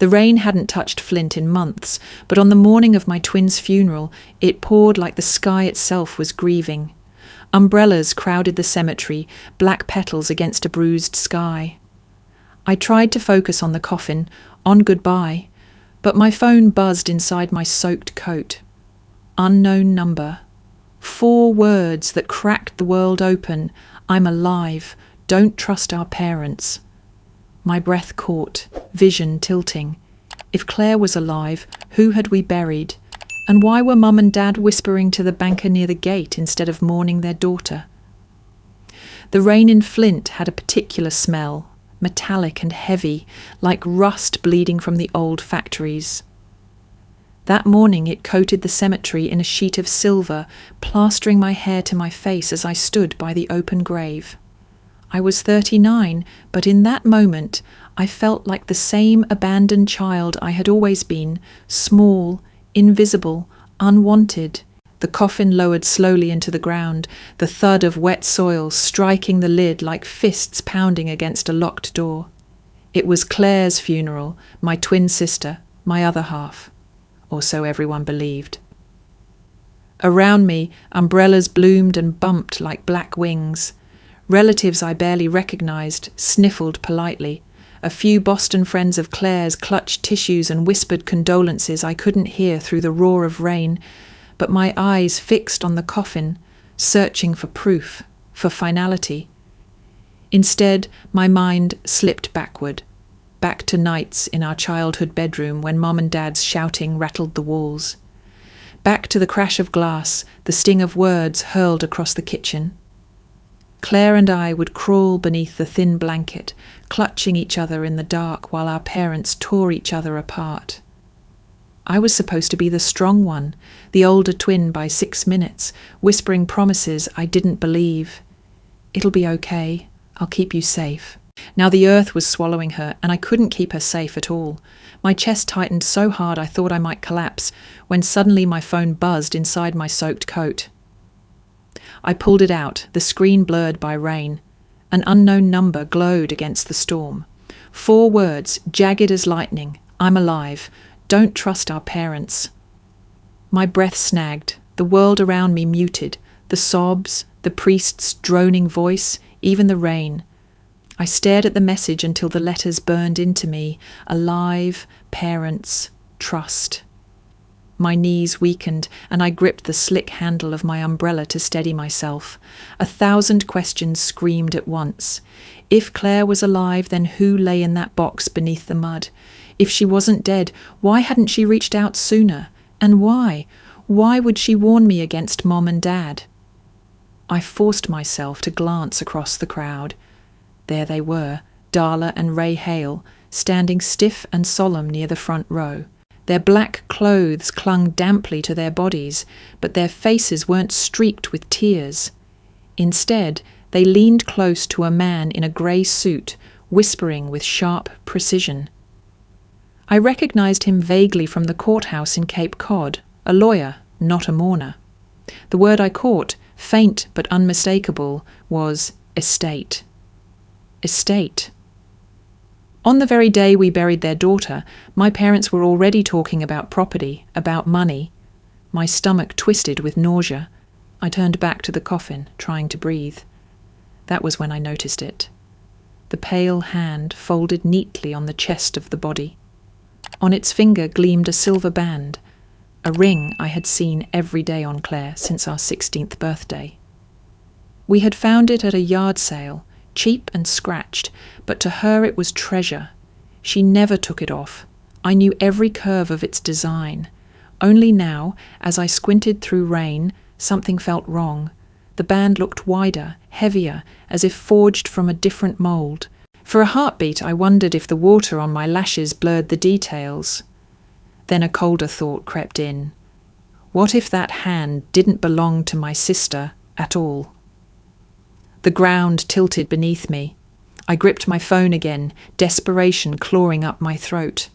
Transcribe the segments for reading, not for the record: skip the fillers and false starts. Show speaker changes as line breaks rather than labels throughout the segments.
The rain hadn't touched Flint in months, but on the morning of my twins' funeral, it poured like the sky itself was grieving. Umbrellas crowded the cemetery, black petals against a bruised sky. I tried to focus on the coffin, on goodbye, but my phone buzzed inside my soaked coat. Unknown number. 4 words that cracked the world open. I'm alive. Don't trust our parents. My breath caught, vision tilting. If Claire was alive, who had we buried? And why were Mum and Dad whispering to the banker near the gate instead of mourning their daughter? The rain in Flint had a particular smell, metallic and heavy, like rust bleeding from the old factories. That morning it coated the cemetery in a sheet of silver, plastering my hair to my face as I stood by the open grave. I was 39, but in that moment I felt like the same abandoned child I had always been, small, invisible, unwanted. The coffin lowered slowly into the ground, the thud of wet soil striking the lid like fists pounding against a locked door. It was Claire's funeral, my twin sister, my other half. Or so everyone believed. Around me, umbrellas bloomed and bumped like black wings. Relatives I barely recognized sniffled politely. A few Boston friends of Claire's clutched tissues and whispered condolences I couldn't hear through the roar of rain, but my eyes fixed on the coffin, searching for proof, for finality. Instead, my mind slipped backward, back to nights in our childhood bedroom when Mum and Dad's shouting rattled the walls. Back to the crash of glass, the sting of words hurled across the kitchen. Claire and I would crawl beneath the thin blanket, clutching each other in the dark while our parents tore each other apart. I was supposed to be the strong one, the older twin by 6 minutes, whispering promises I didn't believe. It'll be okay. I'll keep you safe. Now the earth was swallowing her, and I couldn't keep her safe at all. My chest tightened so hard I thought I might collapse, when suddenly my phone buzzed inside my soaked coat. I pulled it out, the screen blurred by rain. An unknown number glowed against the storm. 4 words, jagged as lightning. I'm alive. Don't trust our parents. My breath snagged, the world around me muted, the sobs, the priest's droning voice, even the rain. I stared at the message until the letters burned into me. Alive, parents, trust. My knees weakened, and I gripped the slick handle of my umbrella to steady myself. 1,000 questions screamed at once. If Claire was alive, then who lay in that box beneath the mud? If she wasn't dead, why hadn't she reached out sooner? And why? Why would she warn me against Mom and Dad? I forced myself to glance across the crowd. There they were, Darla and Ray Hale, standing stiff and solemn near the front row. Their black clothes clung damply to their bodies, but their faces weren't streaked with tears. Instead, they leaned close to a man in a grey suit, whispering with sharp precision. I recognized him vaguely from the courthouse in Cape Cod, a lawyer, not a mourner. The word I caught, faint but unmistakable, was estate. Estate. On the very day we buried their daughter, my parents were already talking about property, about money. My stomach twisted with nausea. I turned back to the coffin, trying to breathe. That was when I noticed it. The pale hand folded neatly on the chest of the body. On its finger gleamed a silver band, a ring I had seen every day on Claire since our 16th birthday. We had found it at a yard sale, cheap and scratched, but to her it was treasure. She never took it off. I knew every curve of its design. Only now, as I squinted through rain, something felt wrong. The band looked wider, heavier, as if forged from a different mould. For a heartbeat, I wondered if the water on my lashes blurred the details. Then a colder thought crept in. What if that hand didn't belong to my sister at all? The ground tilted beneath me. I gripped my phone again, desperation clawing up my throat.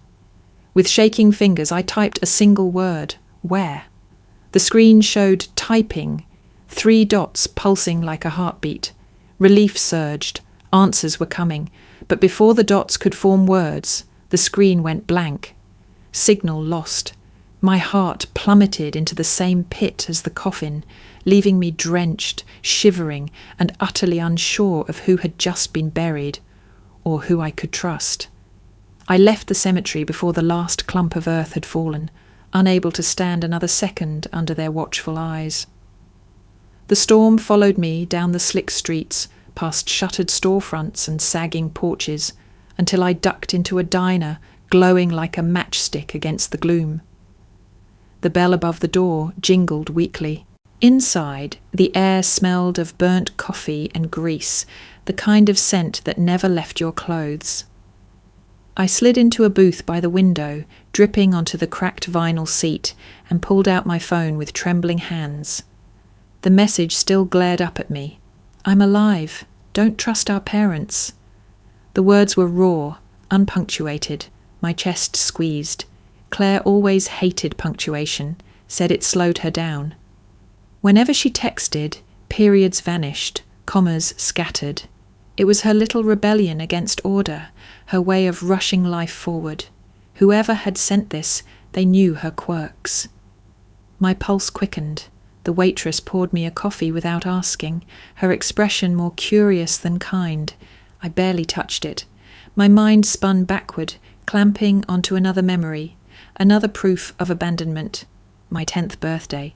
With shaking fingers, I typed a single word, where? The screen showed typing, 3 dots pulsing like a heartbeat. Relief surged, answers were coming, but before the dots could form words, The screen went blank. Signal lost. My heart plummeted into the same pit as the coffin, leaving me drenched, shivering, and utterly unsure of who had just been buried, or who I could trust. I left the cemetery before the last clump of earth had fallen, unable to stand another second under their watchful eyes. The storm followed me down the slick streets, past shuttered storefronts and sagging porches, until I ducked into a diner glowing like a matchstick against the gloom. The bell above the door jingled weakly. Inside, the air smelled of burnt coffee and grease, the kind of scent that never left your clothes. I slid into a booth by the window, dripping onto the cracked vinyl seat, and pulled out my phone with trembling hands. The message still glared up at me. "I'm alive. Don't trust our parents." The words were raw, unpunctuated, my chest squeezed. Claire always hated punctuation, said it slowed her down. Whenever she texted, periods vanished, commas scattered. It was her little rebellion against order, her way of rushing life forward. Whoever had sent this, they knew her quirks. My pulse quickened. The waitress poured me a coffee without asking, her expression more curious than kind. I barely touched it. My mind spun backward, clamping onto another memory, another proof of abandonment. My 10th birthday.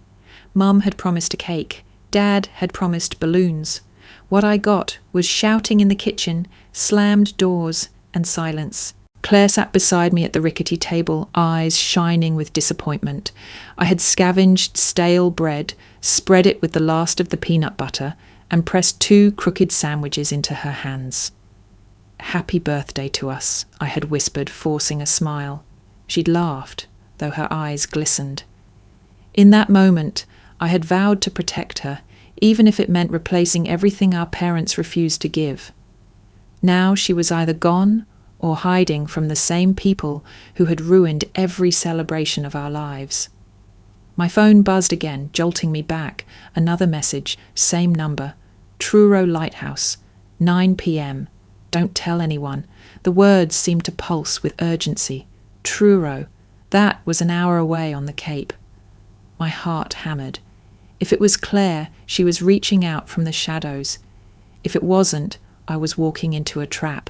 Mum had promised a cake. Dad had promised balloons. What I got was shouting in the kitchen, slammed doors, and silence. Claire sat beside me at the rickety table, eyes shining with disappointment. I had scavenged stale bread, spread it with the last of the peanut butter, and pressed 2 crooked sandwiches into her hands. "Happy birthday to us," I had whispered, forcing a smile. She'd laughed, though her eyes glistened. In that moment, I had vowed to protect her, even if it meant replacing everything our parents refused to give. Now she was either gone or hiding from the same people who had ruined every celebration of our lives. My phone buzzed again, jolting me back. Another message, same number. Truro Lighthouse, 9 p.m. Don't tell anyone. The words seemed to pulse with urgency. Truro. That was an hour away on the Cape. My heart hammered. If it was Claire, she was reaching out from the shadows. If it wasn't, I was walking into a trap.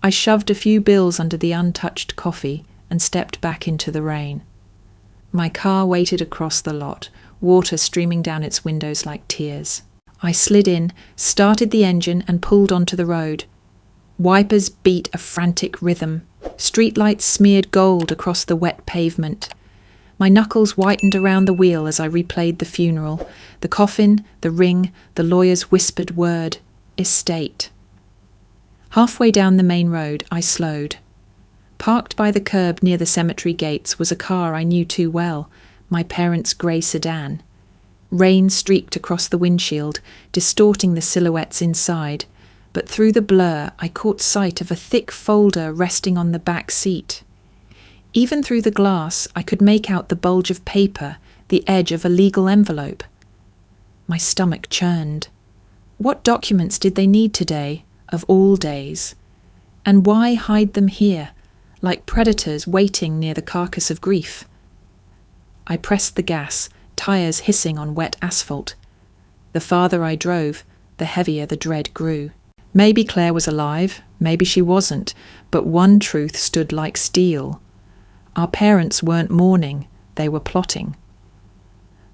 I shoved a few bills under the untouched coffee and stepped back into the rain. My car waited across the lot, water streaming down its windows like tears. I slid in, started the engine and pulled onto the road. Wipers beat a frantic rhythm. Streetlights smeared gold across the wet pavement. My knuckles whitened around the wheel as I replayed the funeral, the coffin, the ring, the lawyer's whispered word, estate. Halfway down the main road, I slowed. Parked by the curb near the cemetery gates was a car I knew too well, my parents' grey sedan. Rain streaked across the windshield, distorting the silhouettes inside, but through the blur I caught sight of a thick folder resting on the back seat. Even through the glass, I could make out the bulge of paper, the edge of a legal envelope. My stomach churned. What documents did they need today, of all days? And why hide them here, like predators waiting near the carcass of grief? I pressed the gas, tires hissing on wet asphalt. The farther I drove, the heavier the dread grew. Maybe Claire was alive, maybe she wasn't, but one truth stood like steel. Our parents weren't mourning, they were plotting.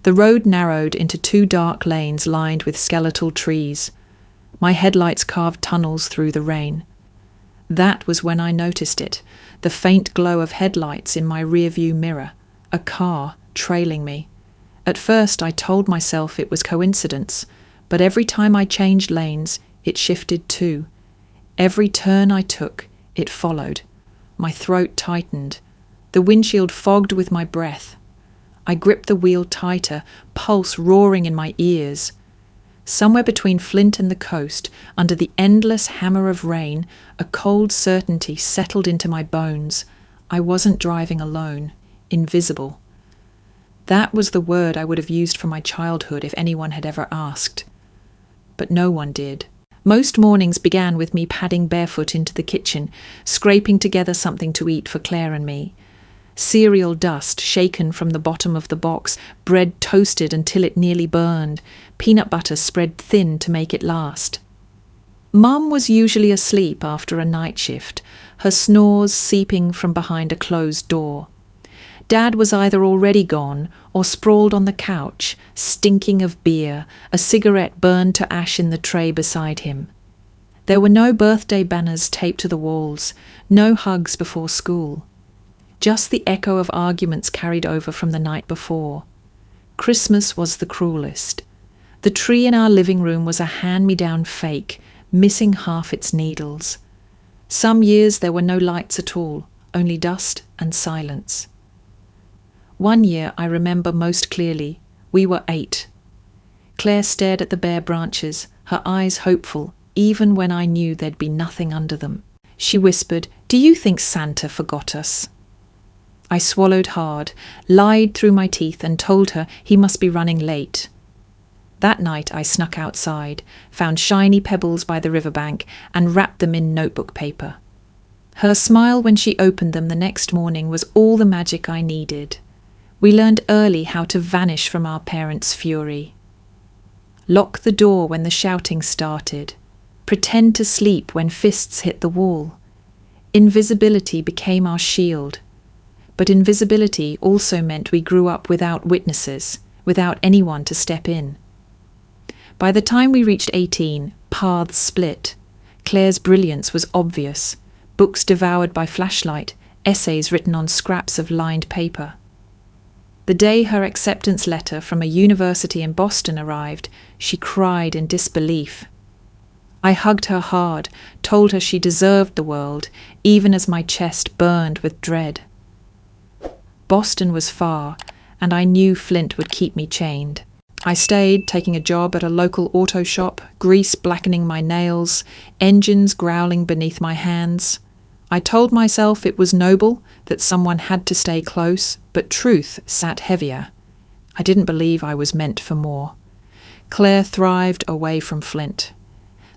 The road narrowed into 2 dark lanes lined with skeletal trees. My headlights carved tunnels through the rain. That was when I noticed it, the faint glow of headlights in my rearview mirror, a car trailing me. At first I told myself it was coincidence, but every time I changed lanes, it shifted too. Every turn I took, it followed. My throat tightened. The windshield fogged with my breath. I gripped the wheel tighter, pulse roaring in my ears. Somewhere between Flint and the coast, under the endless hammer of rain, a cold certainty settled into my bones. I wasn't driving alone, invisible. That was the word I would have used for my childhood if anyone had ever asked. But no one did. Most mornings began with me padding barefoot into the kitchen, scraping together something to eat for Claire and me. Cereal dust shaken from the bottom of the box, bread toasted until it nearly burned, peanut butter spread thin to make it last. Mum was usually asleep after a night shift, her snores seeping from behind a closed door. Dad was either already gone or sprawled on the couch, stinking of beer, a cigarette burned to ash in the tray beside him. There were no birthday banners taped to the walls, no hugs before school. Just the echo of arguments carried over from the night before. Christmas was the cruelest. The tree in our living room was a hand-me-down fake, missing half its needles. Some years there were no lights at all, only dust and silence. One year I remember most clearly. We were 8. Claire stared at the bare branches, her eyes hopeful, even when I knew there'd be nothing under them. She whispered, "Do you think Santa forgot us?" I swallowed hard, lied through my teeth and told her he must be running late. That night I snuck outside, found shiny pebbles by the riverbank and wrapped them in notebook paper. Her smile when she opened them the next morning was all the magic I needed. We learned early how to vanish from our parents' fury. Lock the door when the shouting started. Pretend to sleep when fists hit the wall. Invisibility became our shield. But invisibility also meant we grew up without witnesses, without anyone to step in. By the time we reached 18, paths split. Claire's brilliance was obvious. Books devoured by flashlight, essays written on scraps of lined paper. The day her acceptance letter from a university in Boston arrived, she cried in disbelief. I hugged her hard, told her she deserved the world, even as my chest burned with dread. Boston was far, and I knew Flint would keep me chained. I stayed, taking a job at a local auto shop, grease blackening my nails, engines growling beneath my hands. I told myself it was noble, that someone had to stay close, but truth sat heavier. I didn't believe I was meant for more. Claire thrived away from Flint.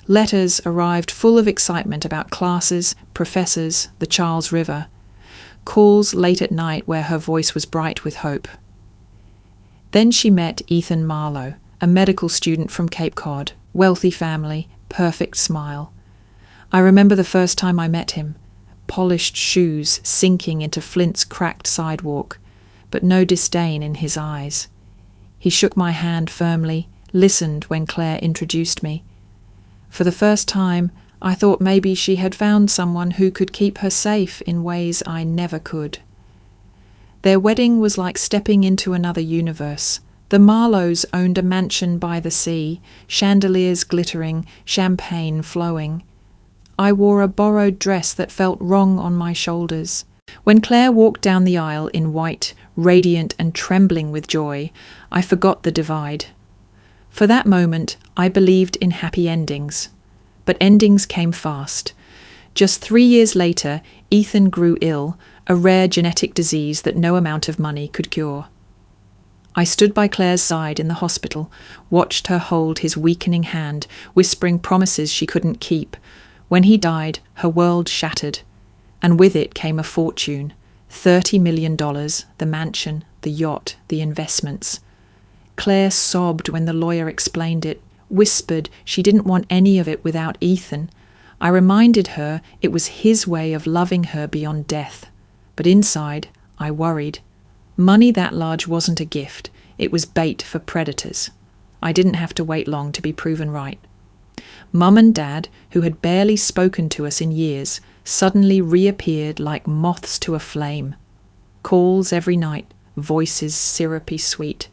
Letters arrived full of excitement about classes, professors, the Charles River. Calls late at night where her voice was bright with hope. Then she met Ethan Marlowe, a medical student from Cape Cod, wealthy family, perfect smile. I remember the first time I met him. Polished shoes sinking into Flint's cracked sidewalk, but no disdain in his eyes. He shook my hand firmly, listened when Claire introduced me. For the first time, I thought maybe she had found someone who could keep her safe in ways I never could. Their wedding was like stepping into another universe. The Marlowes owned a mansion by the sea, chandeliers glittering, champagne flowing. I wore a borrowed dress that felt wrong on my shoulders. When Claire walked down the aisle in white, radiant and trembling with joy, I forgot the divide. For that moment, I believed in happy endings. But endings came fast. Just 3 years later, Ethan grew ill, a rare genetic disease that no amount of money could cure. I stood by Claire's side in the hospital, watched her hold his weakening hand, whispering promises she couldn't keep. When he died, her world shattered, and with it came a fortune, $30 million, the mansion, the yacht, the investments. Claire sobbed when the lawyer explained it, whispered she didn't want any of it without Ethan. I reminded her it was his way of loving her beyond death. But inside, I worried. Money that large wasn't a gift, it was bait for predators. I didn't have to wait long to be proven right. Mum and Dad, who had barely spoken to us in years, suddenly reappeared like moths to a flame. Calls every night, voices syrupy sweet.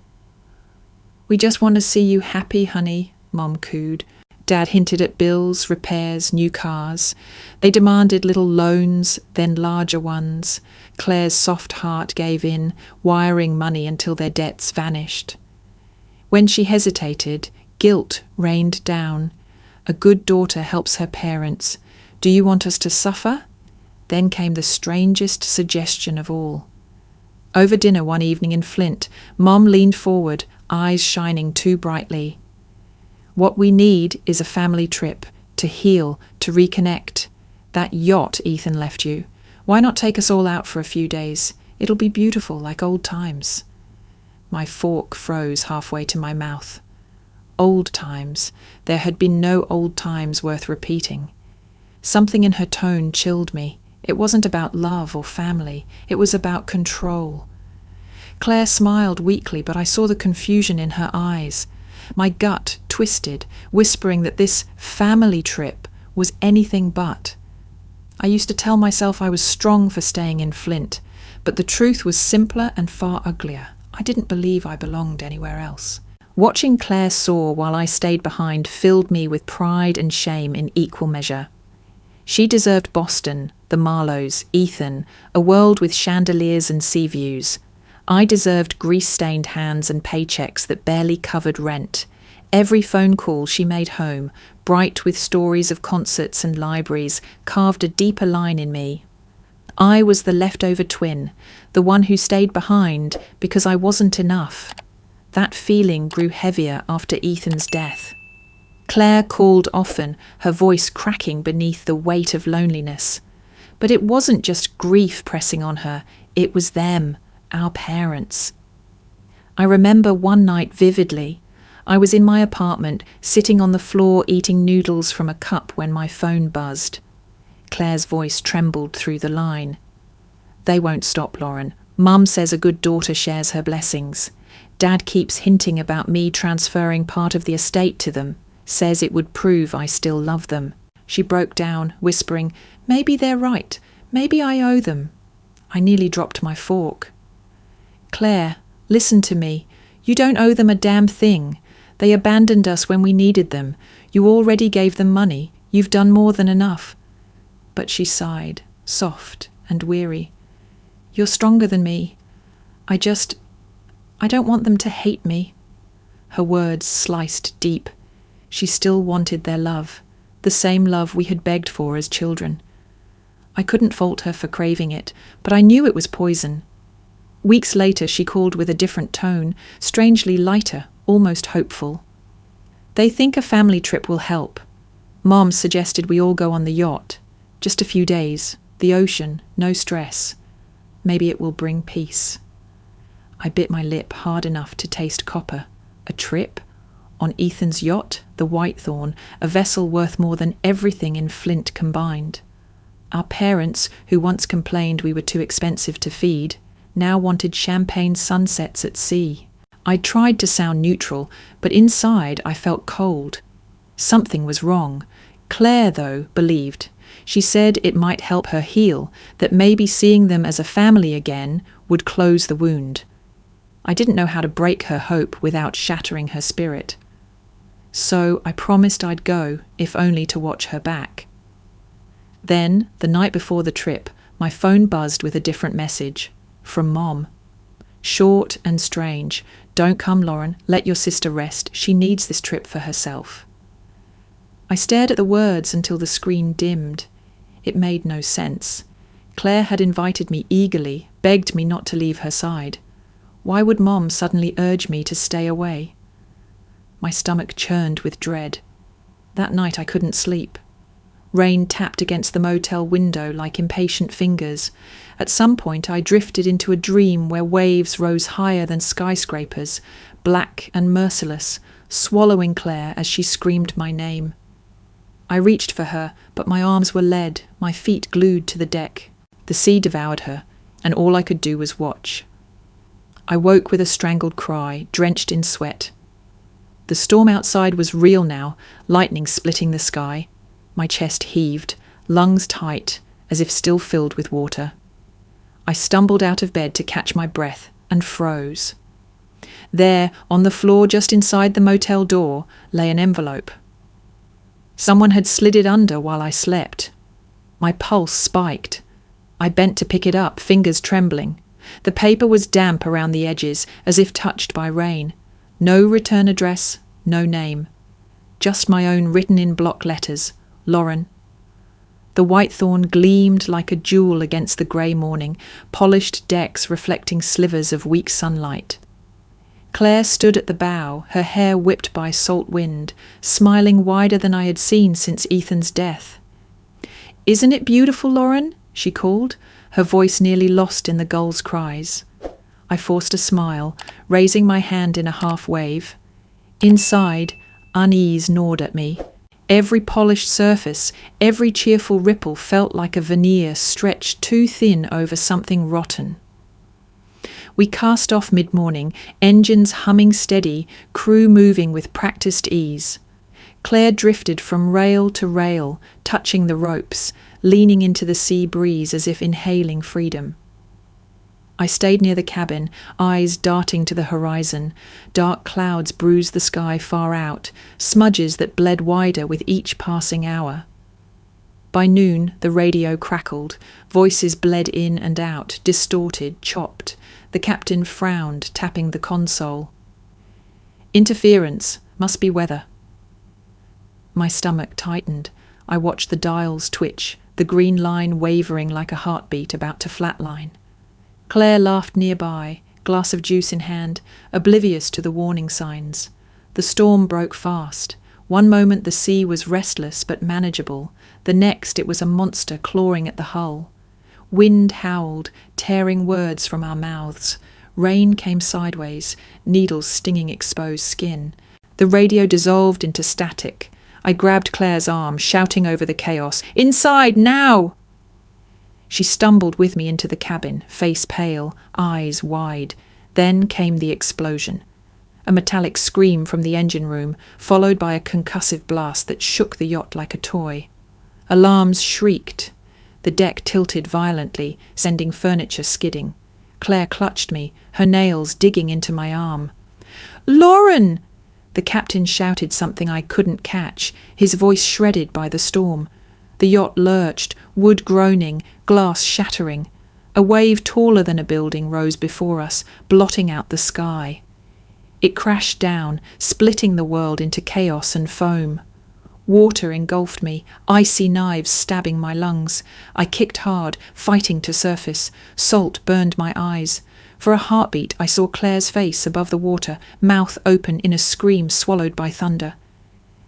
"We just want to see you happy, honey," Mum cooed. Dad hinted at bills, repairs, new cars. They demanded little loans, then larger ones. Claire's soft heart gave in, wiring money until their debts vanished. When she hesitated, guilt rained down. A good daughter helps her parents. Do you want us to suffer? Then came the strangest suggestion of all. Over dinner one evening in Flint, Mom leaned forward, eyes shining too brightly. "What we need is a family trip, to heal, to reconnect. That yacht Ethan left you. Why not take us all out for a few days? It'll be beautiful, like old times. My fork froze halfway to my mouth. Old times. There had been no old times worth repeating. Something in her tone chilled me. It wasn't about love or family. It was about control. Claire smiled weakly, but I saw the confusion in her eyes. My gut twisted, whispering that this family trip was anything but. I used to tell myself I was strong for staying in Flint, but the truth was simpler and far uglier. I didn't believe I belonged anywhere else. Watching Claire soar while I stayed behind filled me with pride and shame in equal measure. She deserved Boston, the Marlowes, Ethan, a world with chandeliers and sea views. I deserved grease-stained hands and paychecks that barely covered rent. Every phone call she made home, bright with stories of concerts and libraries, carved a deeper line in me. I was the leftover twin, the one who stayed behind because I wasn't enough. That feeling grew heavier after Ethan's death. Claire called often, her voice cracking beneath the weight of loneliness. But it wasn't just grief pressing on her, it was them, our parents. I remember one night vividly. I was in my apartment, sitting on the floor eating noodles from a cup when my phone buzzed. Claire's voice trembled through the line. "They won't stop, Lauren. Mum says a good daughter shares her blessings. Dad keeps hinting about me transferring part of the estate to them, says it would prove I still love them." She broke down, whispering, "Maybe they're right. Maybe I owe them." I nearly dropped my fork. "Claire, listen to me. You don't owe them a damn thing. They abandoned us when we needed them. You already gave them money. You've done more than enough." But she sighed, soft and weary. "You're stronger than me. I don't want them to hate me." Her words sliced deep. She still wanted their love, the same love we had begged for as children. I couldn't fault her for craving it, but I knew it was poison. Weeks later she called with a different tone, strangely lighter, almost hopeful. "They think a family trip will help. Mom suggested we all go on the yacht. Just a few days, the ocean, no stress. Maybe it will bring peace." I bit my lip hard enough to taste copper. A trip? On Ethan's yacht, the Whitethorn, a vessel worth more than everything in Flint combined. Our parents, who once complained we were too expensive to feed, now wanted champagne sunsets at sea. I tried to sound neutral, but inside I felt cold. Something was wrong. Claire, though, believed. She said it might help her heal, that maybe seeing them as a family again would close the wound. I didn't know how to break her hope without shattering her spirit. So I promised I'd go, if only to watch her back. Then, the night before the trip, my phone buzzed with a different message. From Mom. Short and strange. "Don't come, Lauren. Let your sister rest. She needs this trip for herself." I stared at the words until the screen dimmed. It made no sense. Claire had invited me eagerly, begged me not to leave her side. Why would Mom suddenly urge me to stay away? My stomach churned with dread. That night I couldn't sleep. Rain tapped against the motel window like impatient fingers. At some point I drifted into a dream where waves rose higher than skyscrapers, black and merciless, swallowing Claire as she screamed my name. I reached for her, but my arms were lead, my feet glued to the deck. The sea devoured her, and all I could do was watch. I woke with a strangled cry, drenched in sweat. The storm outside was real now, lightning splitting the sky. My chest heaved, lungs tight, as if still filled with water. I stumbled out of bed to catch my breath and froze. There, on the floor just inside the motel door, lay an envelope. Someone had slid it under while I slept. My pulse spiked. I bent to pick it up, fingers trembling. The paper was damp around the edges, as if touched by rain. No return address, no name. Just my own written in block letters, Lauren. The Whitethorn gleamed like a jewel against the grey morning, polished decks reflecting slivers of weak sunlight. Claire stood at the bow, her hair whipped by salt wind, smiling wider than I had seen since Ethan's death. "Isn't it beautiful, Lauren?" she called, her voice nearly lost in the gulls' cries. I forced a smile, raising my hand in a half-wave. Inside, unease gnawed at me. Every polished surface, every cheerful ripple felt like a veneer stretched too thin over something rotten. We cast off mid-morning, engines humming steady, crew moving with practiced ease. Claire drifted from rail to rail, touching the ropes, leaning into the sea breeze as if inhaling freedom. I stayed near the cabin, eyes darting to the horizon. Dark clouds bruised the sky far out, smudges that bled wider with each passing hour. By noon, the radio crackled, voices bled in and out, distorted, chopped. The captain frowned, tapping the console. "Interference. Must be weather." My stomach tightened. I watched the dials twitch, the green line wavering like a heartbeat about to flatline. Claire laughed nearby, glass of juice in hand, oblivious to the warning signs. The storm broke fast. One moment the sea was restless but manageable. The next it was a monster clawing at the hull. Wind howled, tearing words from our mouths. Rain came sideways, needles stinging exposed skin. The radio dissolved into static. I grabbed Claire's arm, shouting over the chaos, "Inside, now!" She stumbled with me into the cabin, face pale, eyes wide. Then came the explosion. A metallic scream from the engine room, followed by a concussive blast that shook the yacht like a toy. Alarms shrieked. The deck tilted violently, sending furniture skidding. Claire clutched me, her nails digging into my arm. "Lauren!" The captain shouted something I couldn't catch, his voice shredded by the storm. The yacht lurched, wood groaning, glass shattering. A wave taller than a building rose before us, blotting out the sky. It crashed down, splitting the world into chaos and foam. Water engulfed me, icy knives stabbing my lungs. I kicked hard, fighting to surface. Salt burned my eyes. For a heartbeat, I saw Claire's face above the water, mouth open in a scream swallowed by thunder.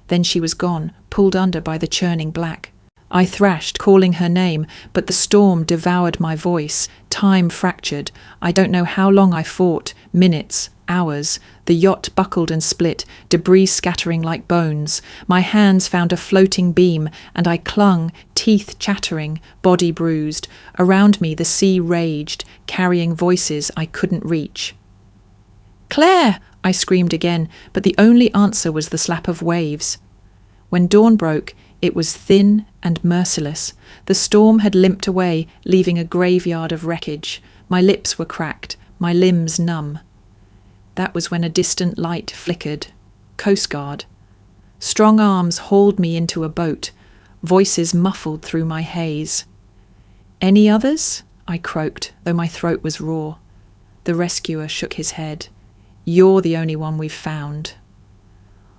Then she was gone, pulled under by the churning black. I thrashed, calling her name, but the storm devoured my voice. Time fractured. I don't know how long I fought. Minutes, hours. The yacht buckled and split, debris scattering like bones. My hands found a floating beam, and I clung, teeth chattering, body bruised. Around me the sea raged, carrying voices I couldn't reach. "Claire!" I screamed again, but the only answer was the slap of waves. When dawn broke, it was thin and merciless. The storm had limped away, leaving a graveyard of wreckage. My lips were cracked, my limbs numb. That was when a distant light flickered. Coast Guard. Strong arms hauled me into a boat, voices muffled through my haze. "Any others?" I croaked, though my throat was raw. The rescuer shook his head. "You're the only one we've found."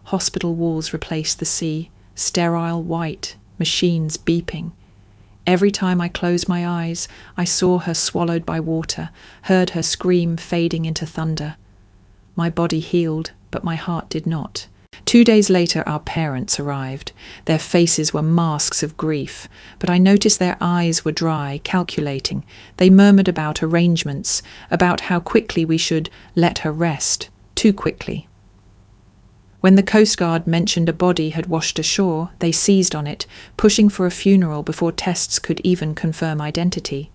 Hospital walls replaced the sea, sterile white, machines beeping. Every time I closed my eyes, I saw her swallowed by water, heard her scream fading into thunder. My body healed, but my heart did not. 2 days later, our parents arrived. Their faces were masks of grief, but I noticed their eyes were dry, calculating. They murmured about arrangements, about how quickly we should let her rest. Too quickly. When the Coast Guard mentioned a body had washed ashore, they seized on it, pushing for a funeral before tests could even confirm identity.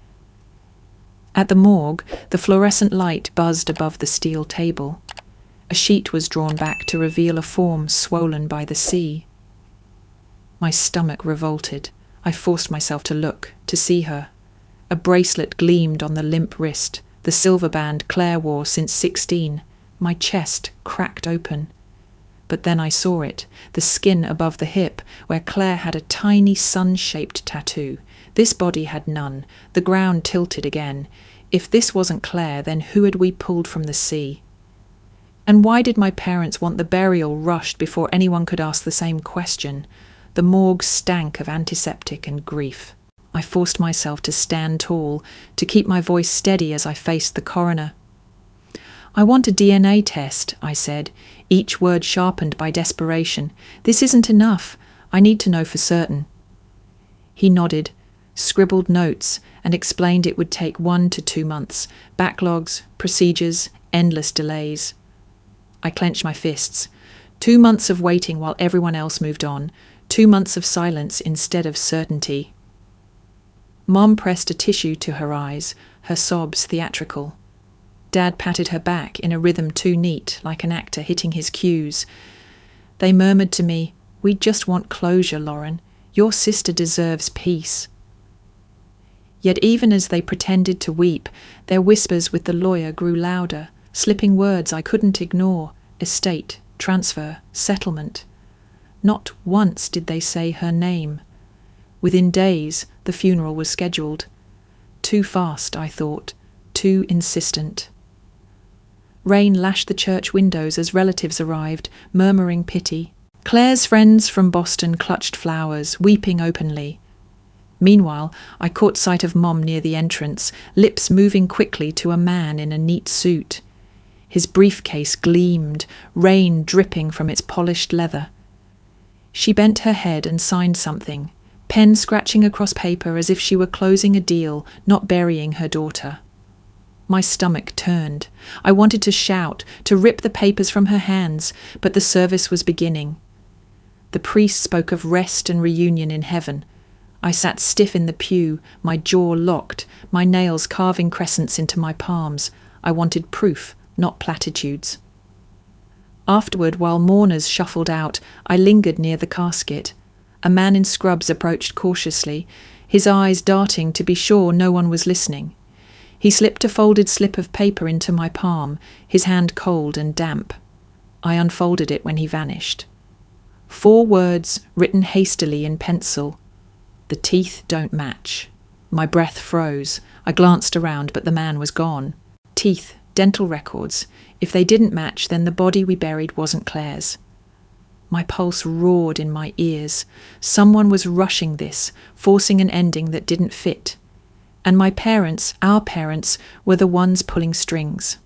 At the morgue, the fluorescent light buzzed above the steel table. A sheet was drawn back to reveal a form swollen by the sea. My stomach revolted. I forced myself to look, to see her. A bracelet gleamed on the limp wrist, the silver band Claire wore since 16. My chest cracked open. But then I saw it, the skin above the hip, where Claire had a tiny sun-shaped tattoo. This body had none. The ground tilted again. If this wasn't Claire, then who had we pulled from the sea? And why did my parents want the burial rushed before anyone could ask the same question? The morgue stank of antiseptic and grief. I forced myself to stand tall, to keep my voice steady as I faced the coroner. I want a DNA test, I said, each word sharpened by desperation. This isn't enough. I need to know for certain. He nodded, scribbled notes, and explained it would take 1 to 2 months. Backlogs, procedures, endless delays. I clenched my fists. 2 months of waiting while everyone else moved on. 2 months of silence instead of certainty. Mom pressed a tissue to her eyes, her sobs theatrical. Dad patted her back in a rhythm too neat, like an actor hitting his cues. They murmured to me, "We just want closure, Lauren. Your sister deserves peace." Yet even as they pretended to weep, their whispers with the lawyer grew louder, slipping words I couldn't ignore: estate, transfer, settlement. Not once did they say her name. Within days, the funeral was scheduled. Too fast, I thought, too insistent. Rain lashed the church windows as relatives arrived, murmuring pity. Claire's friends from Boston clutched flowers, weeping openly. Meanwhile, I caught sight of Mom near the entrance, lips moving quickly to a man in a neat suit. His briefcase gleamed, rain dripping from its polished leather. She bent her head and signed something, pen scratching across paper as if she were closing a deal, not burying her daughter. My stomach turned. I wanted to shout, to rip the papers from her hands, but the service was beginning. The priest spoke of rest and reunion in heaven. I sat stiff in the pew, my jaw locked, my nails carving crescents into my palms. I wanted proof, not platitudes. Afterward, while mourners shuffled out, I lingered near the casket. A man in scrubs approached cautiously, his eyes darting to be sure no one was listening. He slipped a folded slip of paper into my palm, his hand cold and damp. I unfolded it when he vanished. 4 words written hastily in pencil. The teeth don't match. My breath froze. I glanced around, but the man was gone. Teeth, dental records. If they didn't match, then the body we buried wasn't Claire's. My pulse roared in my ears. Someone was rushing this, forcing an ending that didn't fit. And my parents, our parents, were the ones pulling strings.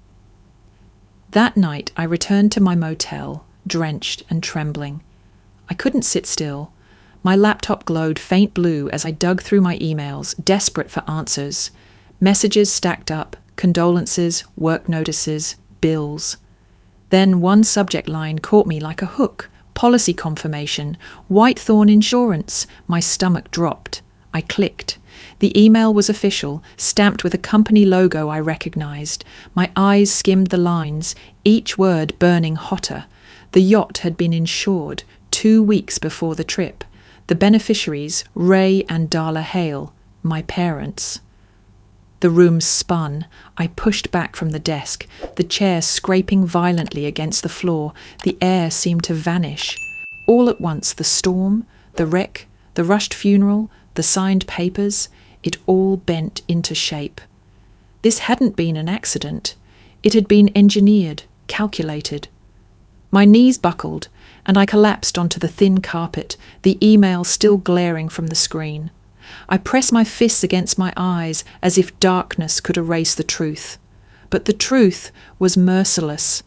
That night I returned to my motel, drenched and trembling. I couldn't sit still. My laptop glowed faint blue as I dug through my emails, desperate for answers. Messages stacked up, condolences, work notices, bills. Then one subject line caught me like a hook. Policy confirmation, Whitethorn Insurance. My stomach dropped. I clicked. The email was official, stamped with a company logo I recognized. My eyes skimmed the lines, each word burning hotter. The yacht had been insured 2 weeks before the trip. The beneficiaries, Ray and Darla Hale, my parents. The room spun. I pushed back from the desk, the chair scraping violently against the floor. The air seemed to vanish. All at once, the storm, the wreck, the rushed funeral, the signed papers, it all bent into shape. This hadn't been an accident. It had been engineered, calculated. My knees buckled, and I collapsed onto the thin carpet, the email still glaring from the screen. I pressed my fists against my eyes as if darkness could erase the truth. But the truth was merciless.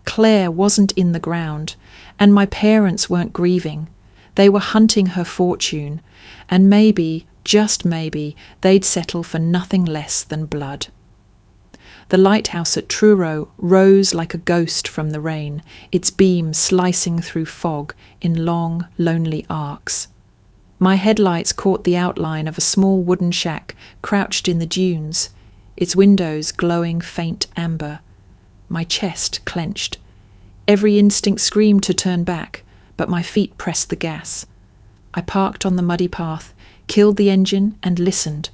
Claire wasn't in the ground, and my parents weren't grieving. They were hunting her fortune, and maybe, just maybe, they'd settle for nothing less than blood. The lighthouse at Truro rose like a ghost from the rain, its beam slicing through fog in long, lonely arcs. My headlights caught the outline of a small wooden shack crouched in the dunes, its windows glowing faint amber. My chest clenched. Every instinct screamed to turn back, but my feet pressed the gas. I parked on the muddy path, killed the engine, and listened.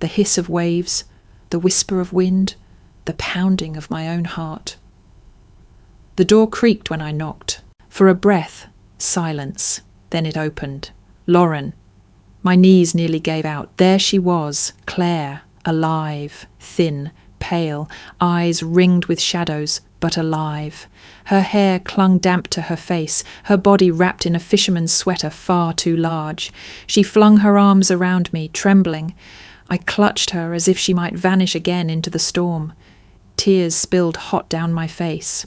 The hiss of waves, the whisper of wind, the pounding of my own heart. The door creaked when I knocked. For a breath, silence. Then it opened. Lauren. My knees nearly gave out. There she was, Claire, alive, thin, pale, eyes ringed with shadows, but alive. Her hair clung damp to her face, her body wrapped in a fisherman's sweater far too large. She flung her arms around me, trembling. I clutched her as if she might vanish again into the storm. Tears spilled hot down my face.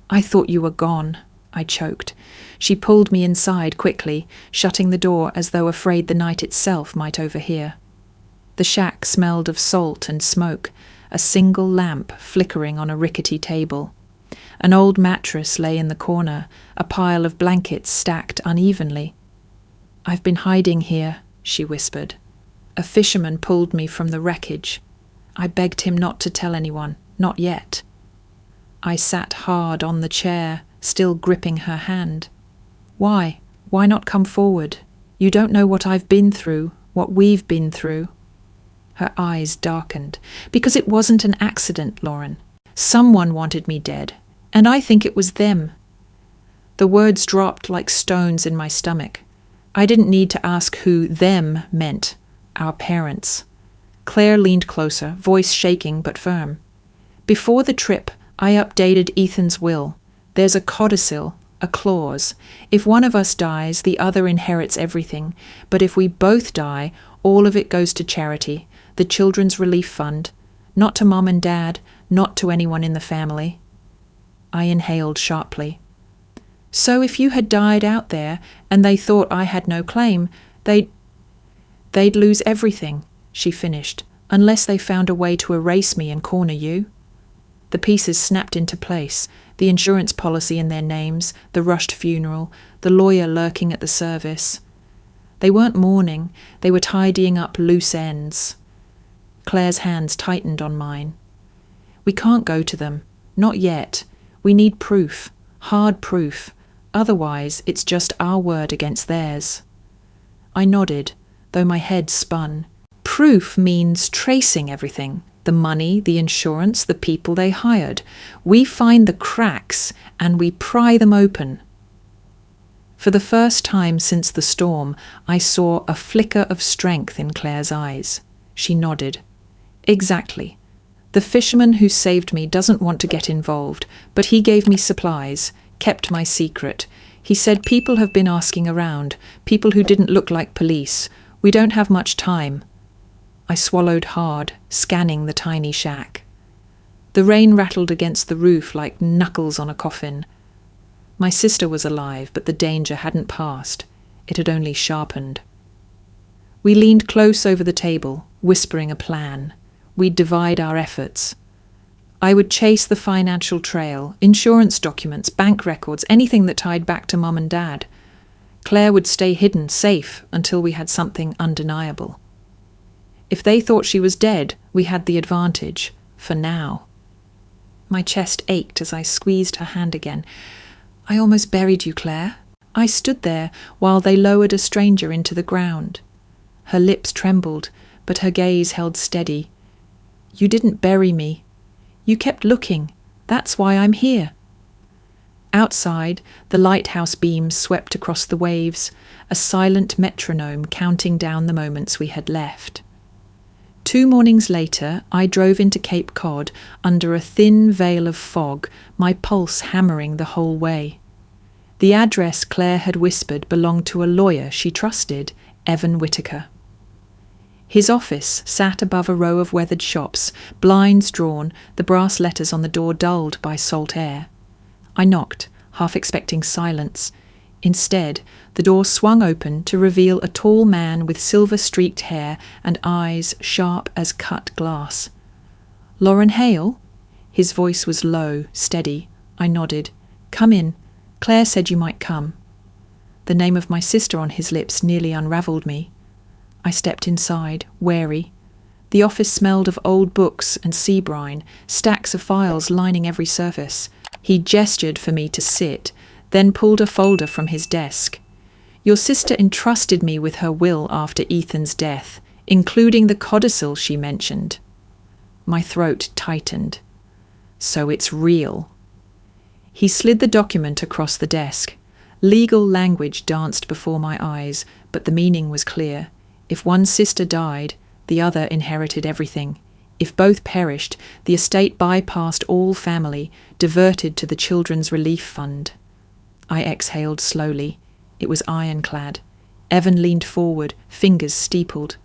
"I thought you were gone," I choked. She pulled me inside quickly, shutting the door as though afraid the night itself might overhear. The shack smelled of salt and smoke, a single lamp flickering on a rickety table. An old mattress lay in the corner, a pile of blankets stacked unevenly. "I've been hiding here," she whispered. "A fisherman pulled me from the wreckage. I begged him not to tell anyone, not yet." I sat hard on the chair, still gripping her hand. "Why? Why not come forward? You don't know what I've been through, what we've been through." Her eyes darkened. "Because it wasn't an accident, Lauren. Someone wanted me dead, and I think it was them." The words dropped like stones in my stomach. I didn't need to ask who them meant. Our parents. Claire leaned closer, voice shaking but firm. "Before the trip, I updated Ethan's will. There's a codicil, a clause. If one of us dies, the other inherits everything. But if we both die, all of it goes to charity, the Children's Relief Fund. Not to Mom and Dad, not to anyone in the family." I inhaled sharply. "So if you had died out there and they thought I had no claim, they'd lose everything," she finished, "unless they found a way to erase me and corner you." The pieces snapped into place, the insurance policy in their names, the rushed funeral, the lawyer lurking at the service. They weren't mourning, they were tidying up loose ends. Claire's hands tightened on mine. "We can't go to them. Not yet. We need proof. Hard proof. Otherwise, it's just our word against theirs." I nodded, though my head spun. "Proof means tracing everything. The money, the insurance, the people they hired. We find the cracks and we pry them open." For the first time since the storm, I saw a flicker of strength in Claire's eyes. She nodded. "Exactly. The fisherman who saved me doesn't want to get involved, but he gave me supplies, kept my secret. He said people have been asking around, people who didn't look like police. We don't have much time." I swallowed hard, scanning the tiny shack. The rain rattled against the roof like knuckles on a coffin. My sister was alive, but the danger hadn't passed. It had only sharpened. We leaned close over the table, whispering a plan. We'd divide our efforts. I would chase the financial trail, insurance documents, bank records, anything that tied back to Mum and Dad. Claire would stay hidden, safe, until we had something undeniable. If they thought she was dead, we had the advantage, for now. My chest ached as I squeezed her hand again. "I almost buried you, Claire." I stood there while they lowered a stranger into the ground. Her lips trembled, but her gaze held steady. "You didn't bury me. You kept looking. That's why I'm here." Outside, the lighthouse beams swept across the waves, a silent metronome counting down the moments we had left. 2 mornings later, I drove into Cape Cod under a thin veil of fog, my pulse hammering the whole way. The address Claire had whispered belonged to a lawyer she trusted, Evan Whitaker. His office sat above a row of weathered shops, blinds drawn, the brass letters on the door dulled by salt air. I knocked, half expecting silence. Instead, the door swung open to reveal a tall man with silver-streaked hair and eyes sharp as cut glass. "Lauren Hale?" His voice was low, steady. I nodded. "Come in. Claire said you might come." The name of my sister on his lips nearly unravelled me. I stepped inside, wary. The office smelled of old books and sea brine, stacks of files lining every surface. He gestured for me to sit, then pulled a folder from his desk. "Your sister entrusted me with her will after Ethan's death, including the codicil she mentioned." My throat tightened. "So it's real." He slid the document across the desk. Legal language danced before my eyes, but the meaning was clear. If one sister died, the other inherited everything. If both perished, the estate bypassed all family, diverted to the Children's Relief Fund. I exhaled slowly. It was ironclad. Evan leaned forward, fingers steepled.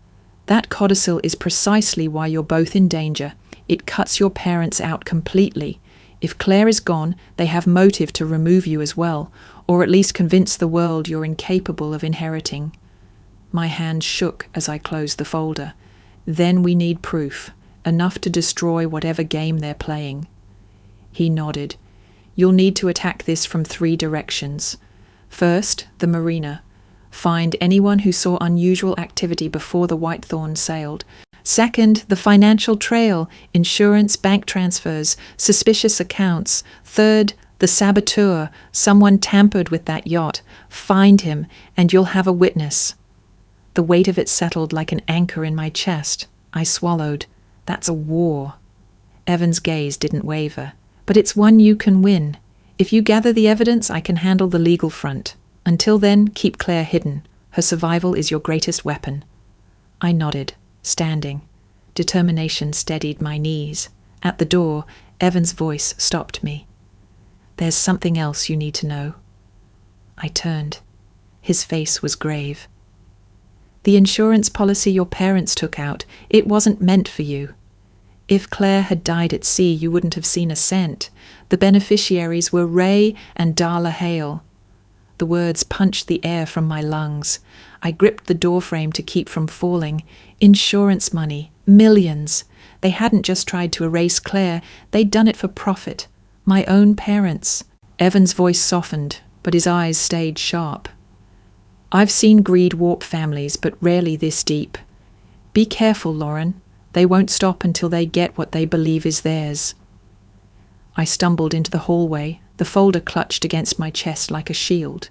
"That codicil is precisely why you're both in danger. It cuts your parents out completely. If Claire is gone, they have motive to remove you as well, or at least convince the world you're incapable of inheriting. My hand shook as I closed the folder. Then we need proof, enough to destroy whatever game they're playing. He nodded. You'll need to attack this from 3 directions. First, the marina. Find anyone who saw unusual activity before the Whitethorn sailed. Second, the financial trail, insurance, bank transfers, suspicious accounts. Third, the saboteur, someone tampered with that yacht. Find him, and you'll have a witness. The weight of it settled like an anchor in my chest. I swallowed. That's a war. Evan's gaze didn't waver. But it's one you can win. If you gather the evidence, I can handle the legal front. Until then, keep Claire hidden. Her survival is your greatest weapon. I nodded, standing. Determination steadied my knees. At the door, Evan's voice stopped me. There's something else you need to know. I turned. His face was grave. The insurance policy your parents took out, it wasn't meant for you. If Claire had died at sea, you wouldn't have seen a cent. The beneficiaries were Ray and Darla Hale. The words punched the air from my lungs. I gripped the doorframe to keep from falling. Insurance money. Millions. They hadn't just tried to erase Claire. They'd done it for profit. My own parents. Evan's voice softened, but his eyes stayed sharp. I've seen greed warp families, but rarely this deep. Be careful, Lauren. They won't stop until they get what they believe is theirs. I stumbled into the hallway, the folder clutched against my chest like a shield.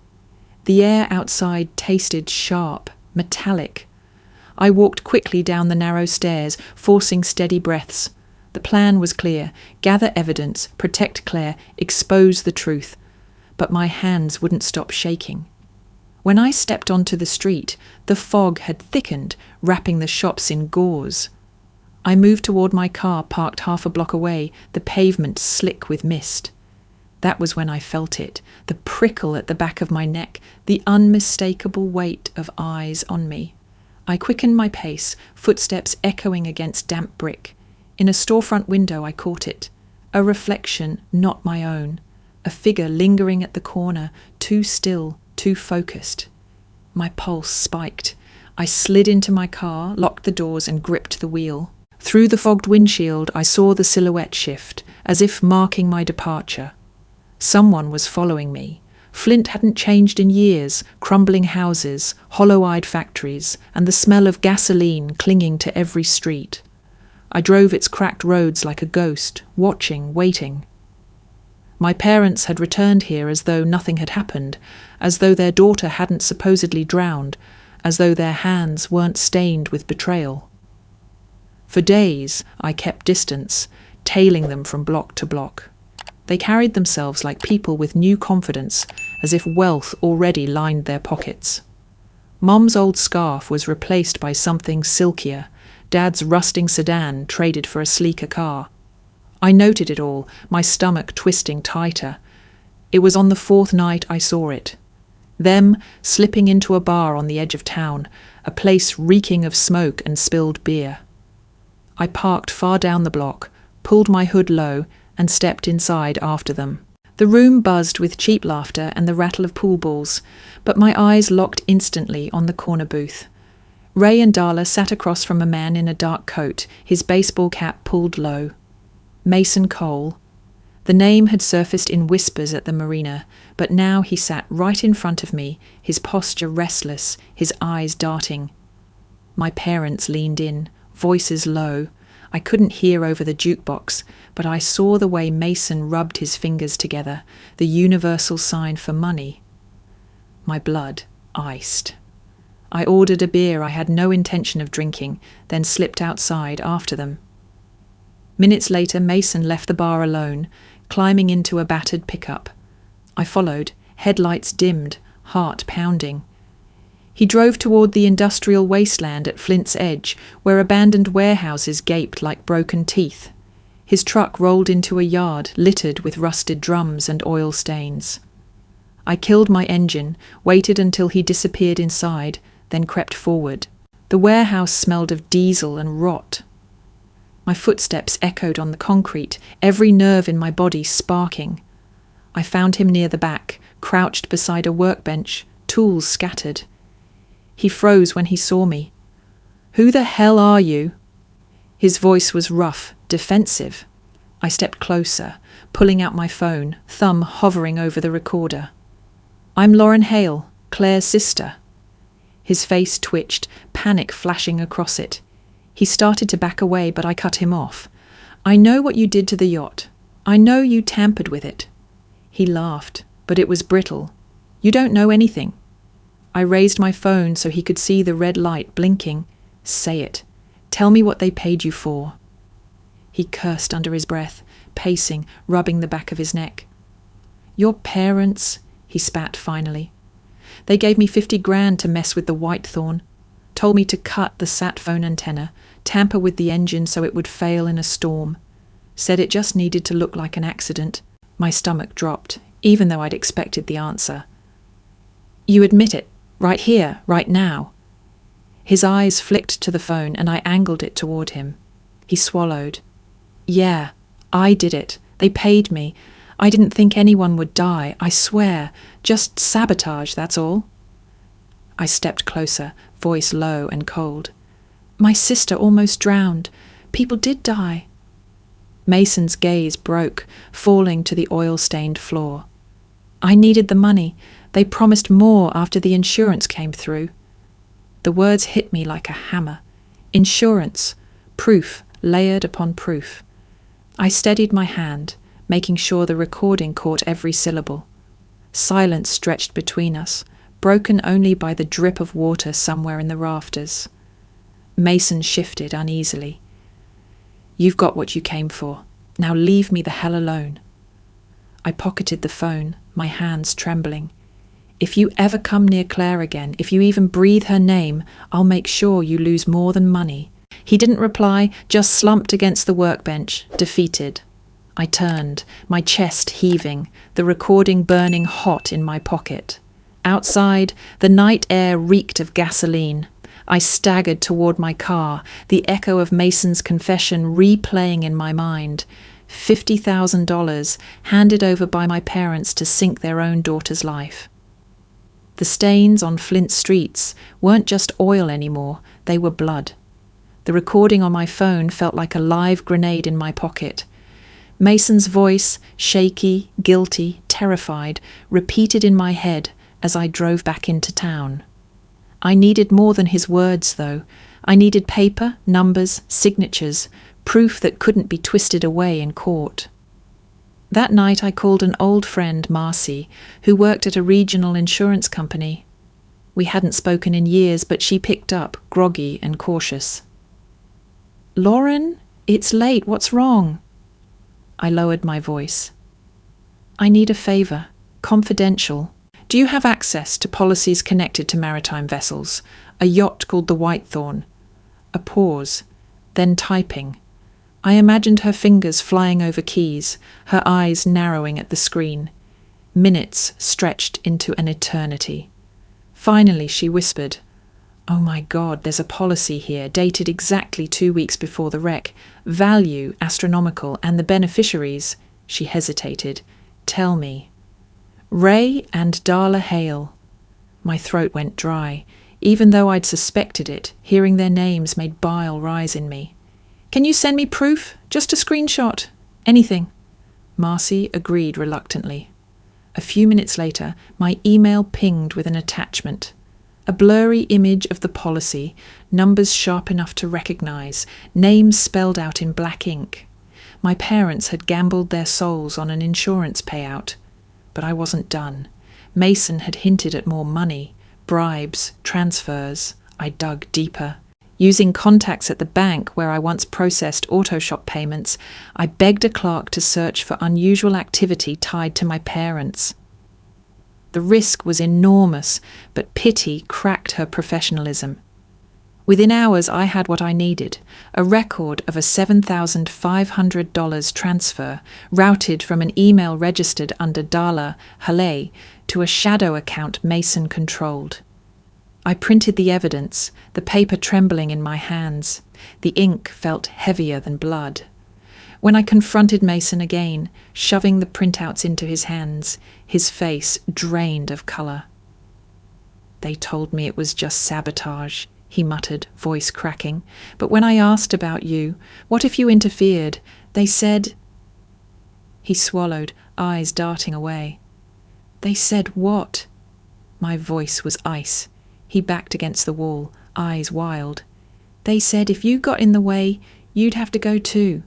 The air outside tasted sharp, metallic. I walked quickly down the narrow stairs, forcing steady breaths. The plan was clear: gather evidence, protect Claire, expose the truth. But my hands wouldn't stop shaking. When I stepped onto the street, the fog had thickened, wrapping the shops in gauze. I moved toward my car parked half a block away, the pavement slick with mist. That was when I felt it, the prickle at the back of my neck, the unmistakable weight of eyes on me. I quickened my pace, footsteps echoing against damp brick. In a storefront window I caught it. A reflection, not my own. A figure lingering at the corner, too still, too focused. My pulse spiked. I slid into my car, locked the doors and gripped the wheel. Through the fogged windshield I saw the silhouette shift, as if marking my departure. Someone was following me. Flint hadn't changed in years, crumbling houses, hollow-eyed factories, and the smell of gasoline clinging to every street. I drove its cracked roads like a ghost, watching, waiting. My parents had returned here as though nothing had happened, as though their daughter hadn't supposedly drowned, as though their hands weren't stained with betrayal. For days I kept distance, tailing them from block to block. They carried themselves like people with new confidence, as if wealth already lined their pockets. Mom's old scarf was replaced by something silkier, Dad's rusting sedan traded for a sleeker car. I noted it all, my stomach twisting tighter. It was on the 4th night I saw it. Them slipping into a bar on the edge of town, a place reeking of smoke and spilled beer. I parked far down the block, pulled my hood low, and stepped inside after them. The room buzzed with cheap laughter and the rattle of pool balls, but my eyes locked instantly on the corner booth. Ray and Darla sat across from a man in a dark coat, his baseball cap pulled low. Mason Cole. The name had surfaced in whispers at the marina, but now he sat right in front of me, his posture restless, his eyes darting. My parents leaned in, voices low. I couldn't hear over the jukebox, but I saw the way Mason rubbed his fingers together, the universal sign for money. My blood iced. I ordered a beer I had no intention of drinking, then slipped outside after them. Minutes later, Mason left the bar alone, climbing into a battered pickup. I followed, headlights dimmed, heart pounding. He drove toward the industrial wasteland at Flint's Edge, where abandoned warehouses gaped like broken teeth. His truck rolled into a yard littered with rusted drums and oil stains. I killed my engine, waited until he disappeared inside, then crept forward. The warehouse smelled of diesel and rot. My footsteps echoed on the concrete, every nerve in my body sparking. I found him near the back, crouched beside a workbench, tools scattered. He froze when he saw me. "Who the hell are you?" His voice was rough, defensive. I stepped closer, pulling out my phone, thumb hovering over the recorder. "I'm Lauren Hale, Claire's sister." His face twitched, panic flashing across it. He started to back away, but I cut him off. "I know what you did to the yacht. I know you tampered with it." He laughed, but it was brittle. "You don't know anything." I raised my phone so he could see the red light blinking. "Say it. Tell me what they paid you for." He cursed under his breath, pacing, rubbing the back of his neck. "Your parents," he spat finally. "They gave me 50 grand to mess with the Whitethorn. Told me to cut the sat phone antenna, tamper with the engine so it would fail in a storm. Said it just needed to look like an accident." My stomach dropped, even though I'd expected the answer. "You admit it, right here, right now." His eyes flicked to the phone and I angled it toward him. He swallowed. "Yeah, I did it. They paid me. I didn't think anyone would die, I swear. Just sabotage, that's all." I stepped closer, voice low and cold. "My sister almost drowned. People did die." Mason's gaze broke, falling to the oil-stained floor. "I needed the money. They promised more after the insurance came through." The words hit me like a hammer. Insurance. Proof, layered upon proof. I steadied my hand, making sure the recording caught every syllable. Silence stretched between us, broken only by the drip of water somewhere in the rafters. Mason shifted uneasily. "You've got what you came for. Now leave me the hell alone." I pocketed the phone, my hands trembling. "If you ever come near Claire again, if you even breathe her name, I'll make sure you lose more than money." He didn't reply, just slumped against the workbench, defeated. I turned, my chest heaving, the recording burning hot in my pocket. Outside, the night air reeked of gasoline. I staggered toward my car, the echo of Mason's confession replaying in my mind. $50,000 handed over by my parents to sink their own daughter's life. The stains on Flint streets weren't just oil anymore, they were blood. The recording on my phone felt like a live grenade in my pocket. Mason's voice, shaky, guilty, terrified, repeated in my head as I drove back into town. I needed more than his words, though. I needed paper, numbers, signatures, proof that couldn't be twisted away in court. That night I called an old friend, Marcy, who worked at a regional insurance company. We hadn't spoken in years, but she picked up, groggy and cautious. "Lauren, it's late. What's wrong?" I lowered my voice. "I need a favor, confidential. Do you have access to policies connected to maritime vessels? A yacht called the Whitethorn." A pause, then typing. I imagined her fingers flying over keys, her eyes narrowing at the screen. Minutes stretched into an eternity. Finally she whispered, "Oh my God, there's a policy here, dated exactly 2 weeks before the wreck. Value astronomical, and the beneficiaries," she hesitated. "Tell me." "Ray and Darla Hale." My throat went dry. Even though I'd suspected it, hearing their names made bile rise in me. "Can you send me proof? Just a screenshot? Anything?" Marcy agreed reluctantly. A few minutes later, my email pinged with an attachment. A blurry image of the policy, numbers sharp enough to recognize, names spelled out in black ink. My parents had gambled their souls on an insurance payout. But I wasn't done. Mason had hinted at more money, bribes, transfers. I dug deeper. Using contacts at the bank where I once processed auto shop payments, I begged a clerk to search for unusual activity tied to my parents. The risk was enormous, but pity cracked her professionalism. Within hours I had what I needed, a record of a $7,500 transfer routed from an email registered under Darla Hale to a shadow account Mason controlled. I printed the evidence, the paper trembling in my hands. The ink felt heavier than blood. When I confronted Mason again, shoving the printouts into his hands, his face drained of colour. "They told me it was just sabotage," he muttered, voice cracking. "But when I asked about you, what if you interfered, they said—" He swallowed, eyes darting away. "They said what?" My voice was ice. He backed against the wall, eyes wild. "They said if you got in the way, you'd have to go too.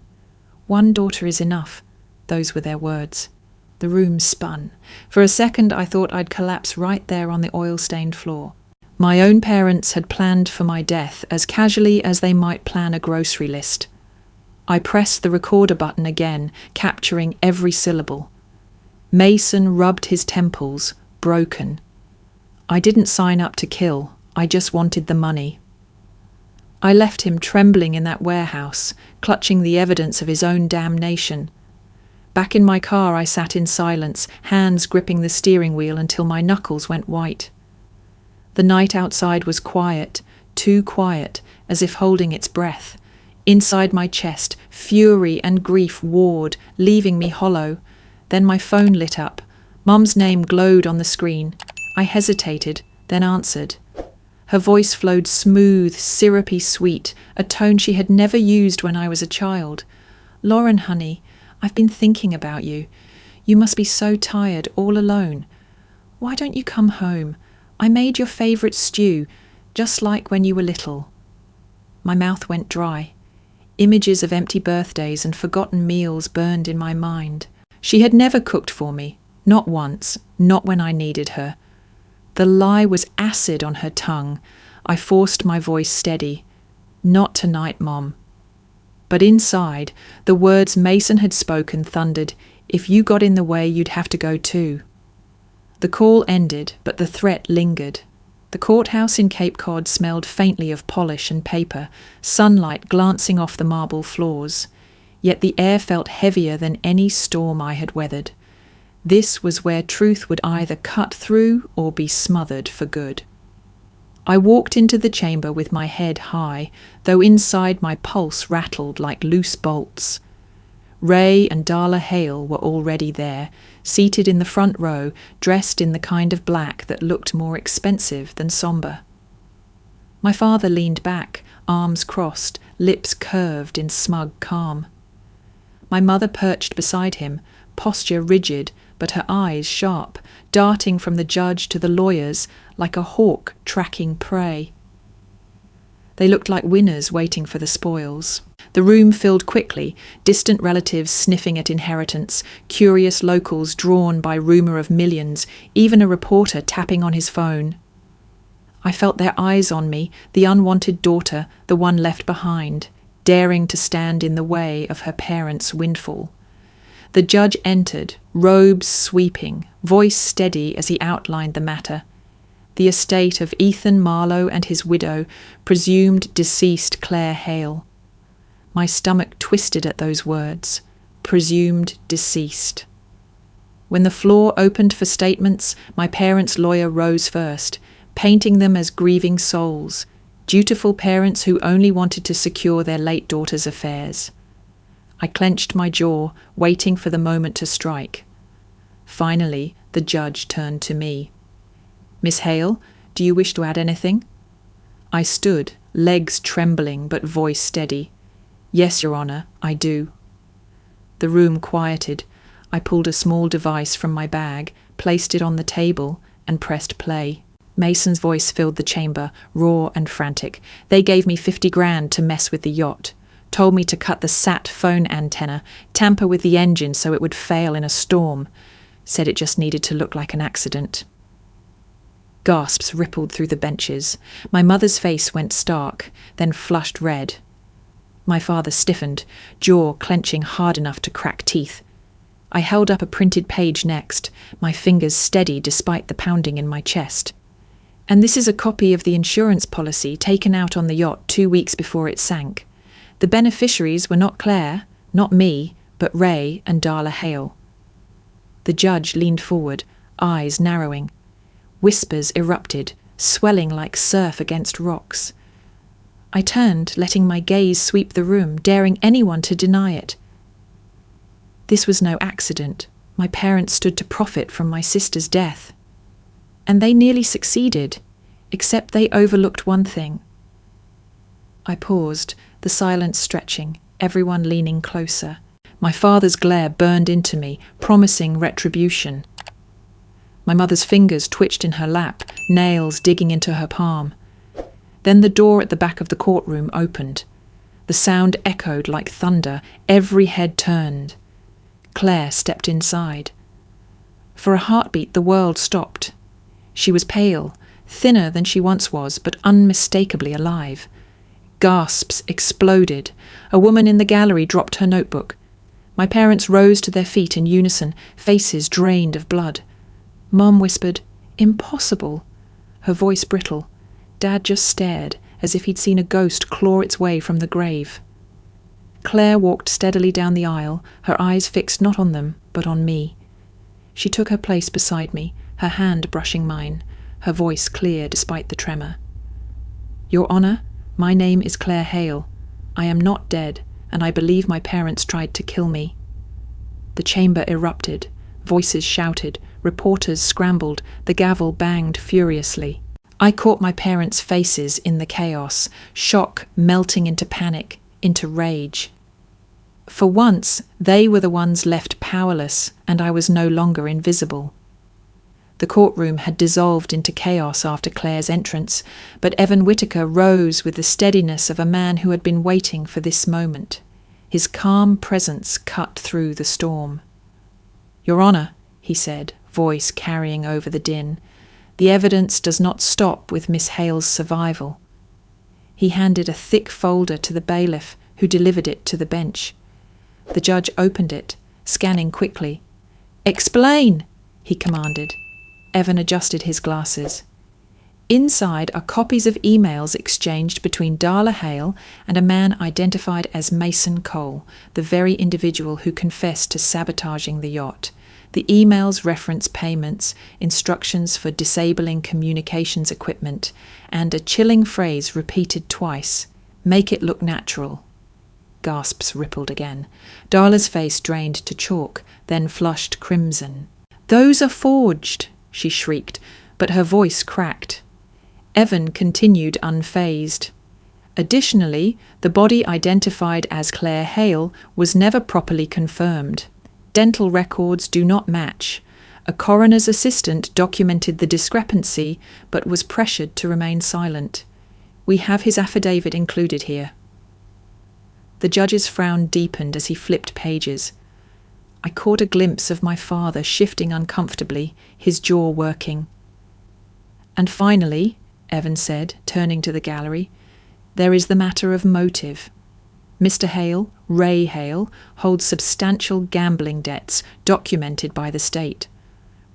One daughter is enough." Those were their words. The room spun. For a second I thought I'd collapse right there on the oil-stained floor. My own parents had planned for my death as casually as they might plan a grocery list. I pressed the recorder button again, capturing every syllable. Mason rubbed his temples, broken. I didn't sign up to kill. I just wanted the money. I left him trembling in that warehouse, clutching the evidence of his own damnation. Back in my car I sat in silence, hands gripping the steering wheel until my knuckles went white. The night outside was quiet, too quiet, as if holding its breath. Inside my chest, fury and grief warred, leaving me hollow. Then my phone lit up. Mum's name glowed on the screen. I hesitated, then answered. Her voice flowed smooth, syrupy sweet, a tone she had never used when I was a child. "Lauren, honey, I've been thinking about you. You must be so tired, all alone. Why don't you come home? I made your favourite stew, just like when you were little." My mouth went dry. Images of empty birthdays and forgotten meals burned in my mind. She had never cooked for me, not once, not when I needed her. The lie was acid on her tongue. I forced my voice steady. "Not tonight, Mom." But inside, the words Mason had spoken thundered, "If you got in the way, you'd have to go too." The call ended, but the threat lingered. The courthouse in Cape Cod smelled faintly of polish and paper, sunlight glancing off the marble floors. Yet the air felt heavier than any storm I had weathered. This was where truth would either cut through or be smothered for good. I walked into the chamber with my head high, though inside my pulse rattled like loose bolts. Ray and Darla Hale were already there, seated in the front row, dressed in the kind of black that looked more expensive than sombre. My father leaned back, arms crossed, lips curved in smug calm. My mother perched beside him, posture rigid, but her eyes sharp, darting from the judge to the lawyers like a hawk tracking prey. They looked like winners waiting for the spoils. The room filled quickly, distant relatives sniffing at inheritance, curious locals drawn by rumour of millions, even a reporter tapping on his phone. I felt their eyes on me, the unwanted daughter, the one left behind, daring to stand in the way of her parents' windfall. The judge entered, robes sweeping, voice steady as he outlined the matter. The estate of Ethan Marlowe and his widow, presumed deceased Claire Hale. My stomach twisted at those words. Presumed deceased. When the floor opened for statements, my parents' lawyer rose first, painting them as grieving souls, dutiful parents who only wanted to secure their late daughter's affairs. I clenched my jaw, waiting for the moment to strike. Finally, the judge turned to me. "Miss Hale, do you wish to add anything?" I stood, legs trembling but voice steady. "Yes, Your Honour, I do." The room quieted. I pulled a small device from my bag, placed it on the table, and pressed play. Mason's voice filled the chamber, raw and frantic. "They gave me 50 grand to mess with the yacht. Told me to cut the sat phone antenna, tamper with the engine so it would fail in a storm. Said it just needed to look like an accident." Gasps rippled through the benches. My mother's face went stark, then flushed red. My father stiffened, jaw clenching hard enough to crack teeth. I held up a printed page next, my fingers steady despite the pounding in my chest. "And this is a copy of the insurance policy taken out on the yacht 2 weeks before it sank. The beneficiaries were not Claire, not me, but Ray and Darla Hale." The judge leaned forward, eyes narrowing. Whispers erupted, swelling like surf against rocks. I turned, letting my gaze sweep the room, daring anyone to deny it. This was no accident. My parents stood to profit from my sister's death. And they nearly succeeded, except they overlooked one thing. I paused, the silence stretching, everyone leaning closer. My father's glare burned into me, promising retribution. My mother's fingers twitched in her lap, nails digging into her palm. Then the door at the back of the courtroom opened. The sound echoed like thunder. Every head turned. Claire stepped inside. For a heartbeat, the world stopped. She was pale, thinner than she once was, but unmistakably alive. Gasps exploded. A woman in the gallery dropped her notebook. My parents rose to their feet in unison, faces drained of blood. Mom whispered, "Impossible." Her voice brittle. Dad just stared, as if he'd seen a ghost claw its way from the grave. Claire walked steadily down the aisle, her eyes fixed not on them, but on me. She took her place beside me, her hand brushing mine, her voice clear despite the tremor. "Your Honor, my name is Claire Hale. I am not dead, and I believe my parents tried to kill me." The chamber erupted. Voices shouted. Reporters scrambled. The gavel banged furiously. I caught my parents' faces in the chaos, shock melting into panic, into rage. For once, they were the ones left powerless, and I was no longer invisible. The courtroom had dissolved into chaos after Claire's entrance, but Evan Whittaker rose with the steadiness of a man who had been waiting for this moment. His calm presence cut through the storm. "Your Honor," he said, voice carrying over the din, "the evidence does not stop with Miss Hale's survival." He handed a thick folder to the bailiff, who delivered it to the bench. The judge opened it, scanning quickly. "Explain," he commanded. Evan adjusted his glasses. Inside are copies of emails exchanged between Darla Hale and a man identified as Mason Cole, the very individual who confessed to sabotaging the yacht. The emails reference payments, instructions for disabling communications equipment, and a chilling phrase repeated twice, "Make it look natural." Gasps rippled again. Darla's face drained to chalk, then flushed crimson. "Those are forged," she shrieked, but her voice cracked. Evan continued unfazed. Additionally, the body identified as Claire Hale was never properly confirmed. Dental records do not match. A coroner's assistant documented the discrepancy, but was pressured to remain silent. We have his affidavit included here. The judge's frown deepened as he flipped pages. I caught a glimpse of my father shifting uncomfortably, his jaw working. "And finally," Evan said, turning to the gallery, "there is the matter of motive. Mr. Hale, Ray Hale, holds substantial gambling debts documented by the state.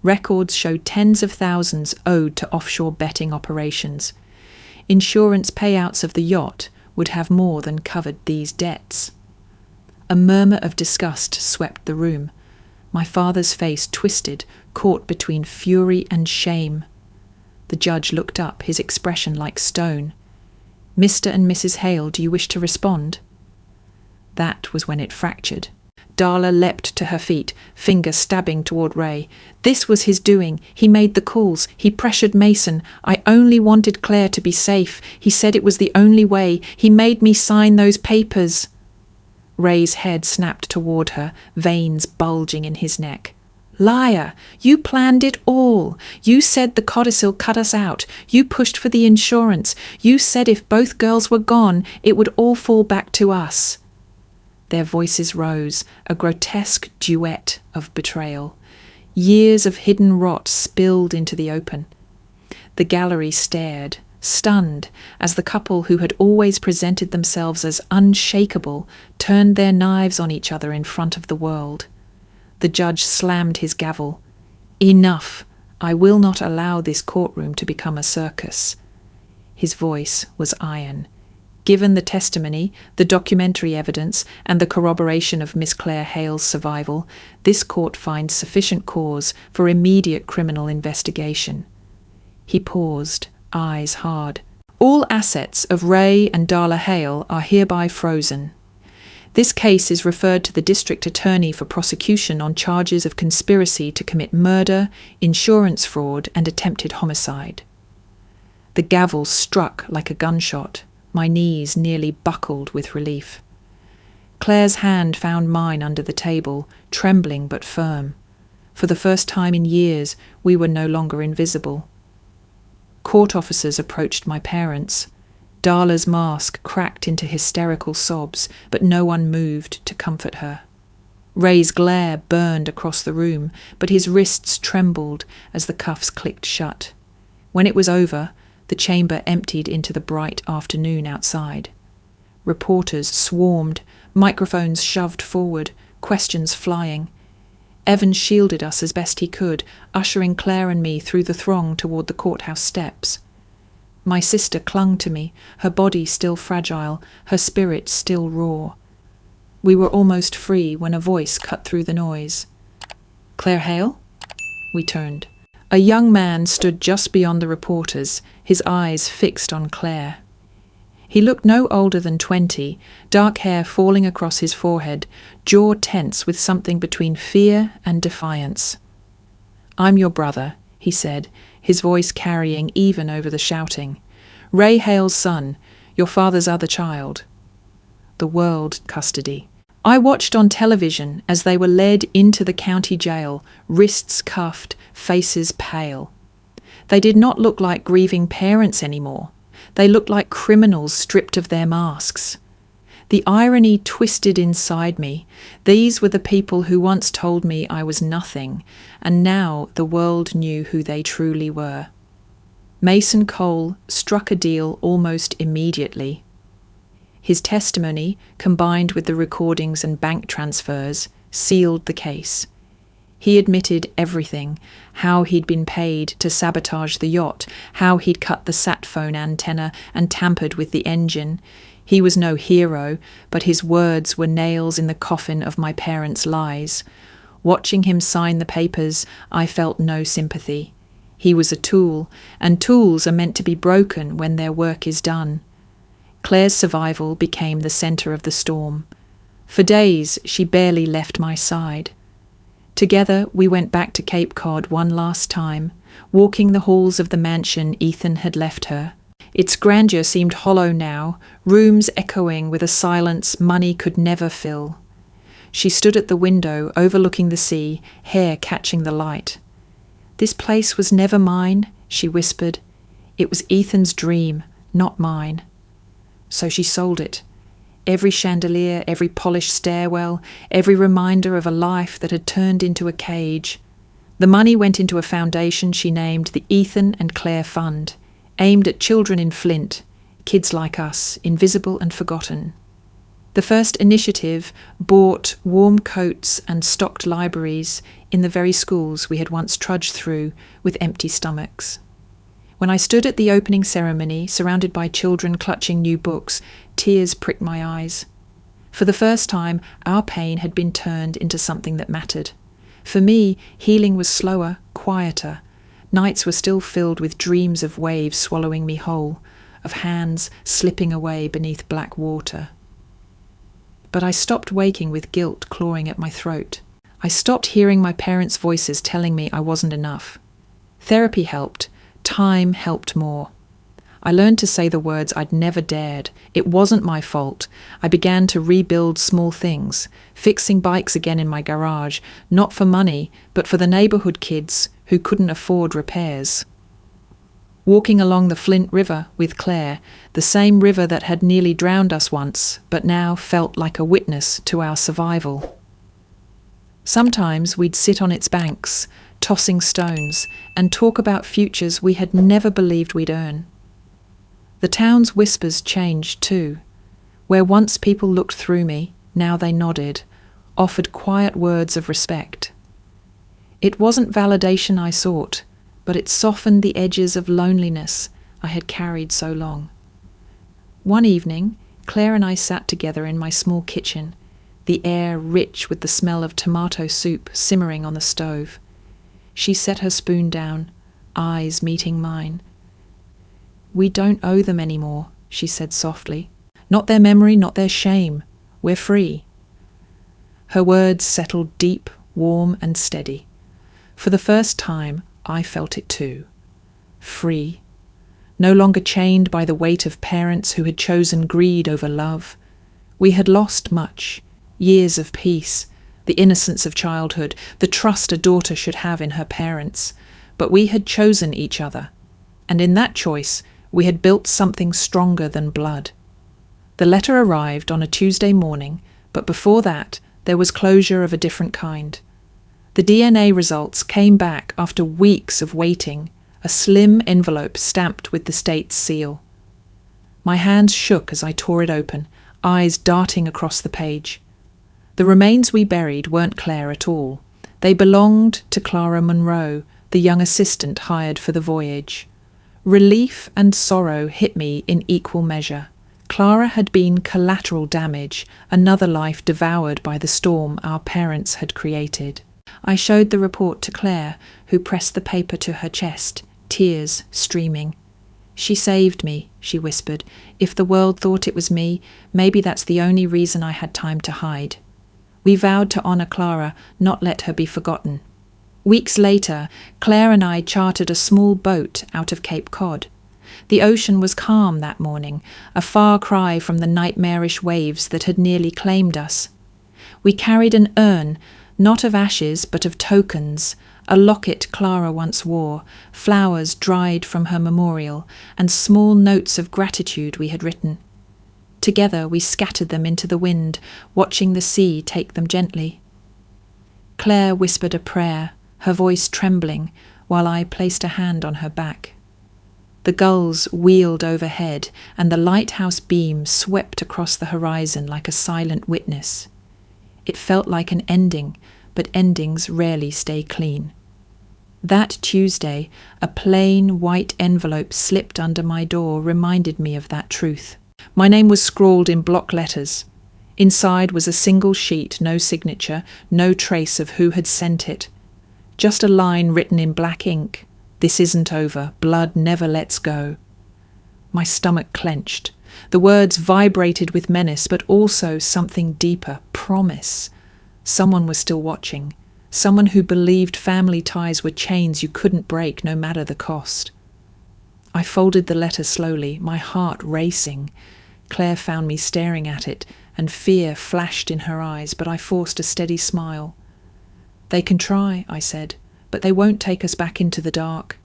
Records show tens of thousands owed to offshore betting operations. Insurance payouts of the yacht would have more than covered these debts." A murmur of disgust swept the room. My father's face twisted, caught between fury and shame. The judge looked up, his expression like stone. "Mr. and Mrs. Hale, do you wish to respond?" That was when it fractured. Darla leapt to her feet, finger stabbing toward Ray. "This was his doing. He made the calls. He pressured Mason. I only wanted Claire to be safe. He said it was the only way. He made me sign those papers." Ray's head snapped toward her, veins bulging in his neck. "Liar! You planned it all. You said the codicil cut us out. You pushed for the insurance. You said if both girls were gone, it would all fall back to us." Their voices rose, a grotesque duet of betrayal. Years of hidden rot spilled into the open. The gallery stared, stunned, as the couple who had always presented themselves as unshakable turned their knives on each other in front of the world. The judge slammed his gavel. "Enough! I will not allow this courtroom to become a circus." His voice was iron. Given the testimony, the documentary evidence, and the corroboration of Miss Claire Hale's survival, this court finds sufficient cause for immediate criminal investigation. He paused, eyes hard. All assets of Ray and Darla Hale are hereby frozen. This case is referred to the district attorney for prosecution on charges of conspiracy to commit murder, insurance fraud, and attempted homicide. The gavel struck like a gunshot. My knees nearly buckled with relief. Claire's hand found mine under the table, trembling but firm. For the first time in years, we were no longer invisible. Court officers approached my parents. Darla's mask cracked into hysterical sobs, but no one moved to comfort her. Ray's glare burned across the room, but his wrists trembled as the cuffs clicked shut. When it was over, the chamber emptied into the bright afternoon outside. Reporters swarmed, microphones shoved forward, questions flying. Evans shielded us as best he could, ushering Claire and me through the throng toward the courthouse steps. My sister clung to me, her body still fragile, her spirit still raw. We were almost free when a voice cut through the noise. "Claire Hale?" We turned. A young man stood just beyond the reporters, his eyes fixed on Claire. He looked no older than 20, dark hair falling across his forehead, jaw tense with something between fear and defiance. "I'm your brother," he said, his voice carrying even over the shouting. "Ray Hale's son, your father's other child." The world custody. I watched on television as they were led into the county jail, wrists cuffed, faces pale. They did not look like grieving parents anymore. They looked like criminals stripped of their masks. The irony twisted inside me. These were the people who once told me I was nothing, and now the world knew who they truly were. Mason Cole struck a deal almost immediately. His testimony, combined with the recordings and bank transfers, sealed the case. He admitted everything, how he'd been paid to sabotage the yacht, how he'd cut the sat phone antenna and tampered with the engine. He was no hero, but his words were nails in the coffin of my parents' lies. Watching him sign the papers, I felt no sympathy. He was a tool, and tools are meant to be broken when their work is done. Claire's survival became the centre of the storm. For days, she barely left my side. Together, we went back to Cape Cod one last time, walking the halls of the mansion Ethan had left her. Its grandeur seemed hollow now, rooms echoing with a silence money could never fill. She stood at the window, overlooking the sea, hair catching the light. "This place was never mine," she whispered. "It was Ethan's dream, not mine." So she sold it. Every chandelier, every polished stairwell, every reminder of a life that had turned into a cage. The money went into a foundation she named the Ethan and Claire Fund, aimed at children in Flint, kids like us, invisible and forgotten. The first initiative bought warm coats and stocked libraries in the very schools we had once trudged through with empty stomachs. When I stood at the opening ceremony, surrounded by children clutching new books, tears pricked my eyes. For the first time, our pain had been turned into something that mattered. For me, healing was slower, quieter. Nights were still filled with dreams of waves swallowing me whole, of hands slipping away beneath black water. But I stopped waking with guilt clawing at my throat. I stopped hearing my parents' voices telling me I wasn't enough. Therapy helped. Time helped more. I learned to say the words I'd never dared. It wasn't my fault. I began to rebuild small things, fixing bikes again in my garage, not for money, but for the neighborhood kids who couldn't afford repairs. Walking along the Flint River with Claire, the same river that had nearly drowned us once, but now felt like a witness to our survival. Sometimes we'd sit on its banks, tossing stones, and talk about futures we had never believed we'd earn. The town's whispers changed too. Where once people looked through me, now they nodded, offered quiet words of respect. It wasn't validation I sought, but it softened the edges of loneliness I had carried so long. One evening, Claire and I sat together in my small kitchen, the air rich with the smell of tomato soup simmering on the stove. She set her spoon down, eyes meeting mine. "We don't owe them any more," she said softly. "Not their memory, not their shame. We're free." Her words settled deep, warm and steady. For the first time, I felt it too. Free. No longer chained by the weight of parents who had chosen greed over love. We had lost much. Years of peace, the innocence of childhood, the trust a daughter should have in her parents. But we had chosen each other. And in that choice, we had built something stronger than blood. The letter arrived on a Tuesday morning, but before that, there was closure of a different kind. The DNA results came back after weeks of waiting, a slim envelope stamped with the state's seal. My hands shook as I tore it open, eyes darting across the page. The remains we buried weren't Claire at all. They belonged to Clara Monroe, the young assistant hired for the voyage. Relief and sorrow hit me in equal measure. Clara had been collateral damage, another life devoured by the storm our parents had created. I showed the report to Claire, who pressed the paper to her chest, tears streaming. "She saved me," she whispered. "If the world thought it was me, maybe that's the only reason I had time to hide." We vowed to honour Clara, not let her be forgotten. Weeks later, Claire and I chartered a small boat out of Cape Cod. The ocean was calm that morning, a far cry from the nightmarish waves that had nearly claimed us. We carried an urn, not of ashes but of tokens, a locket Clara once wore, flowers dried from her memorial, and small notes of gratitude we had written. Together we scattered them into the wind, watching the sea take them gently. Claire whispered a prayer, her voice trembling, while I placed a hand on her back. The gulls wheeled overhead, and the lighthouse beam swept across the horizon like a silent witness. It felt like an ending, but endings rarely stay clean. That Tuesday, a plain white envelope slipped under my door reminded me of that truth. My name was scrawled in block letters. Inside was a single sheet, no signature, no trace of who had sent it. Just a line written in black ink. "This isn't over. Blood never lets go." My stomach clenched. The words vibrated with menace, but also something deeper, promise. Someone was still watching. Someone who believed family ties were chains you couldn't break, no matter the cost. I folded the letter slowly, my heart racing. Claire found me staring at it, and fear flashed in her eyes, but I forced a steady smile. "They can try," I said, "but they won't take us back into the dark."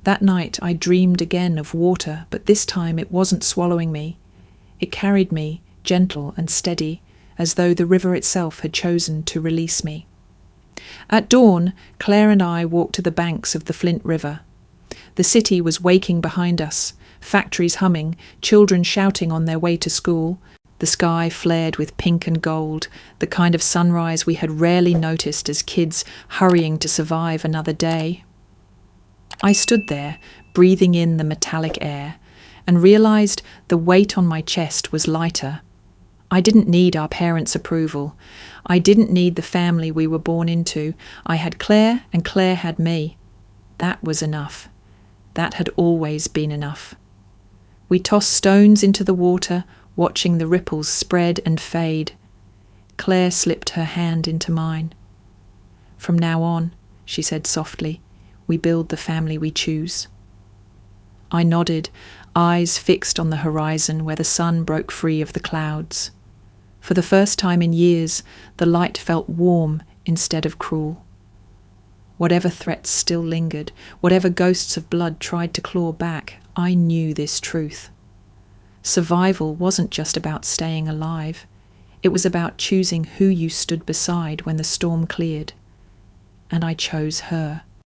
That night I dreamed again of water, but this time it wasn't swallowing me. It carried me, gentle and steady, as though the river itself had chosen to release me. At dawn, Claire and I walked to the banks of the Flint River. The city was waking behind us, factories humming, children shouting on their way to school. The sky flared with pink and gold, the kind of sunrise we had rarely noticed as kids hurrying to survive another day. I stood there, breathing in the metallic air, and realized the weight on my chest was lighter. I didn't need our parents' approval. I didn't need the family we were born into. I had Claire, and Claire had me. That was enough. That had always been enough. We tossed stones into the water, watching the ripples spread and fade. Claire slipped her hand into mine. "From now on," she said softly, "we build the family we choose." I nodded, eyes fixed on the horizon where the sun broke free of the clouds. For the first time in years, the light felt warm instead of cruel. Whatever threats still lingered, whatever ghosts of blood tried to claw back, I knew this truth. Survival wasn't just about staying alive. It was about choosing who you stood beside when the storm cleared. And I chose her.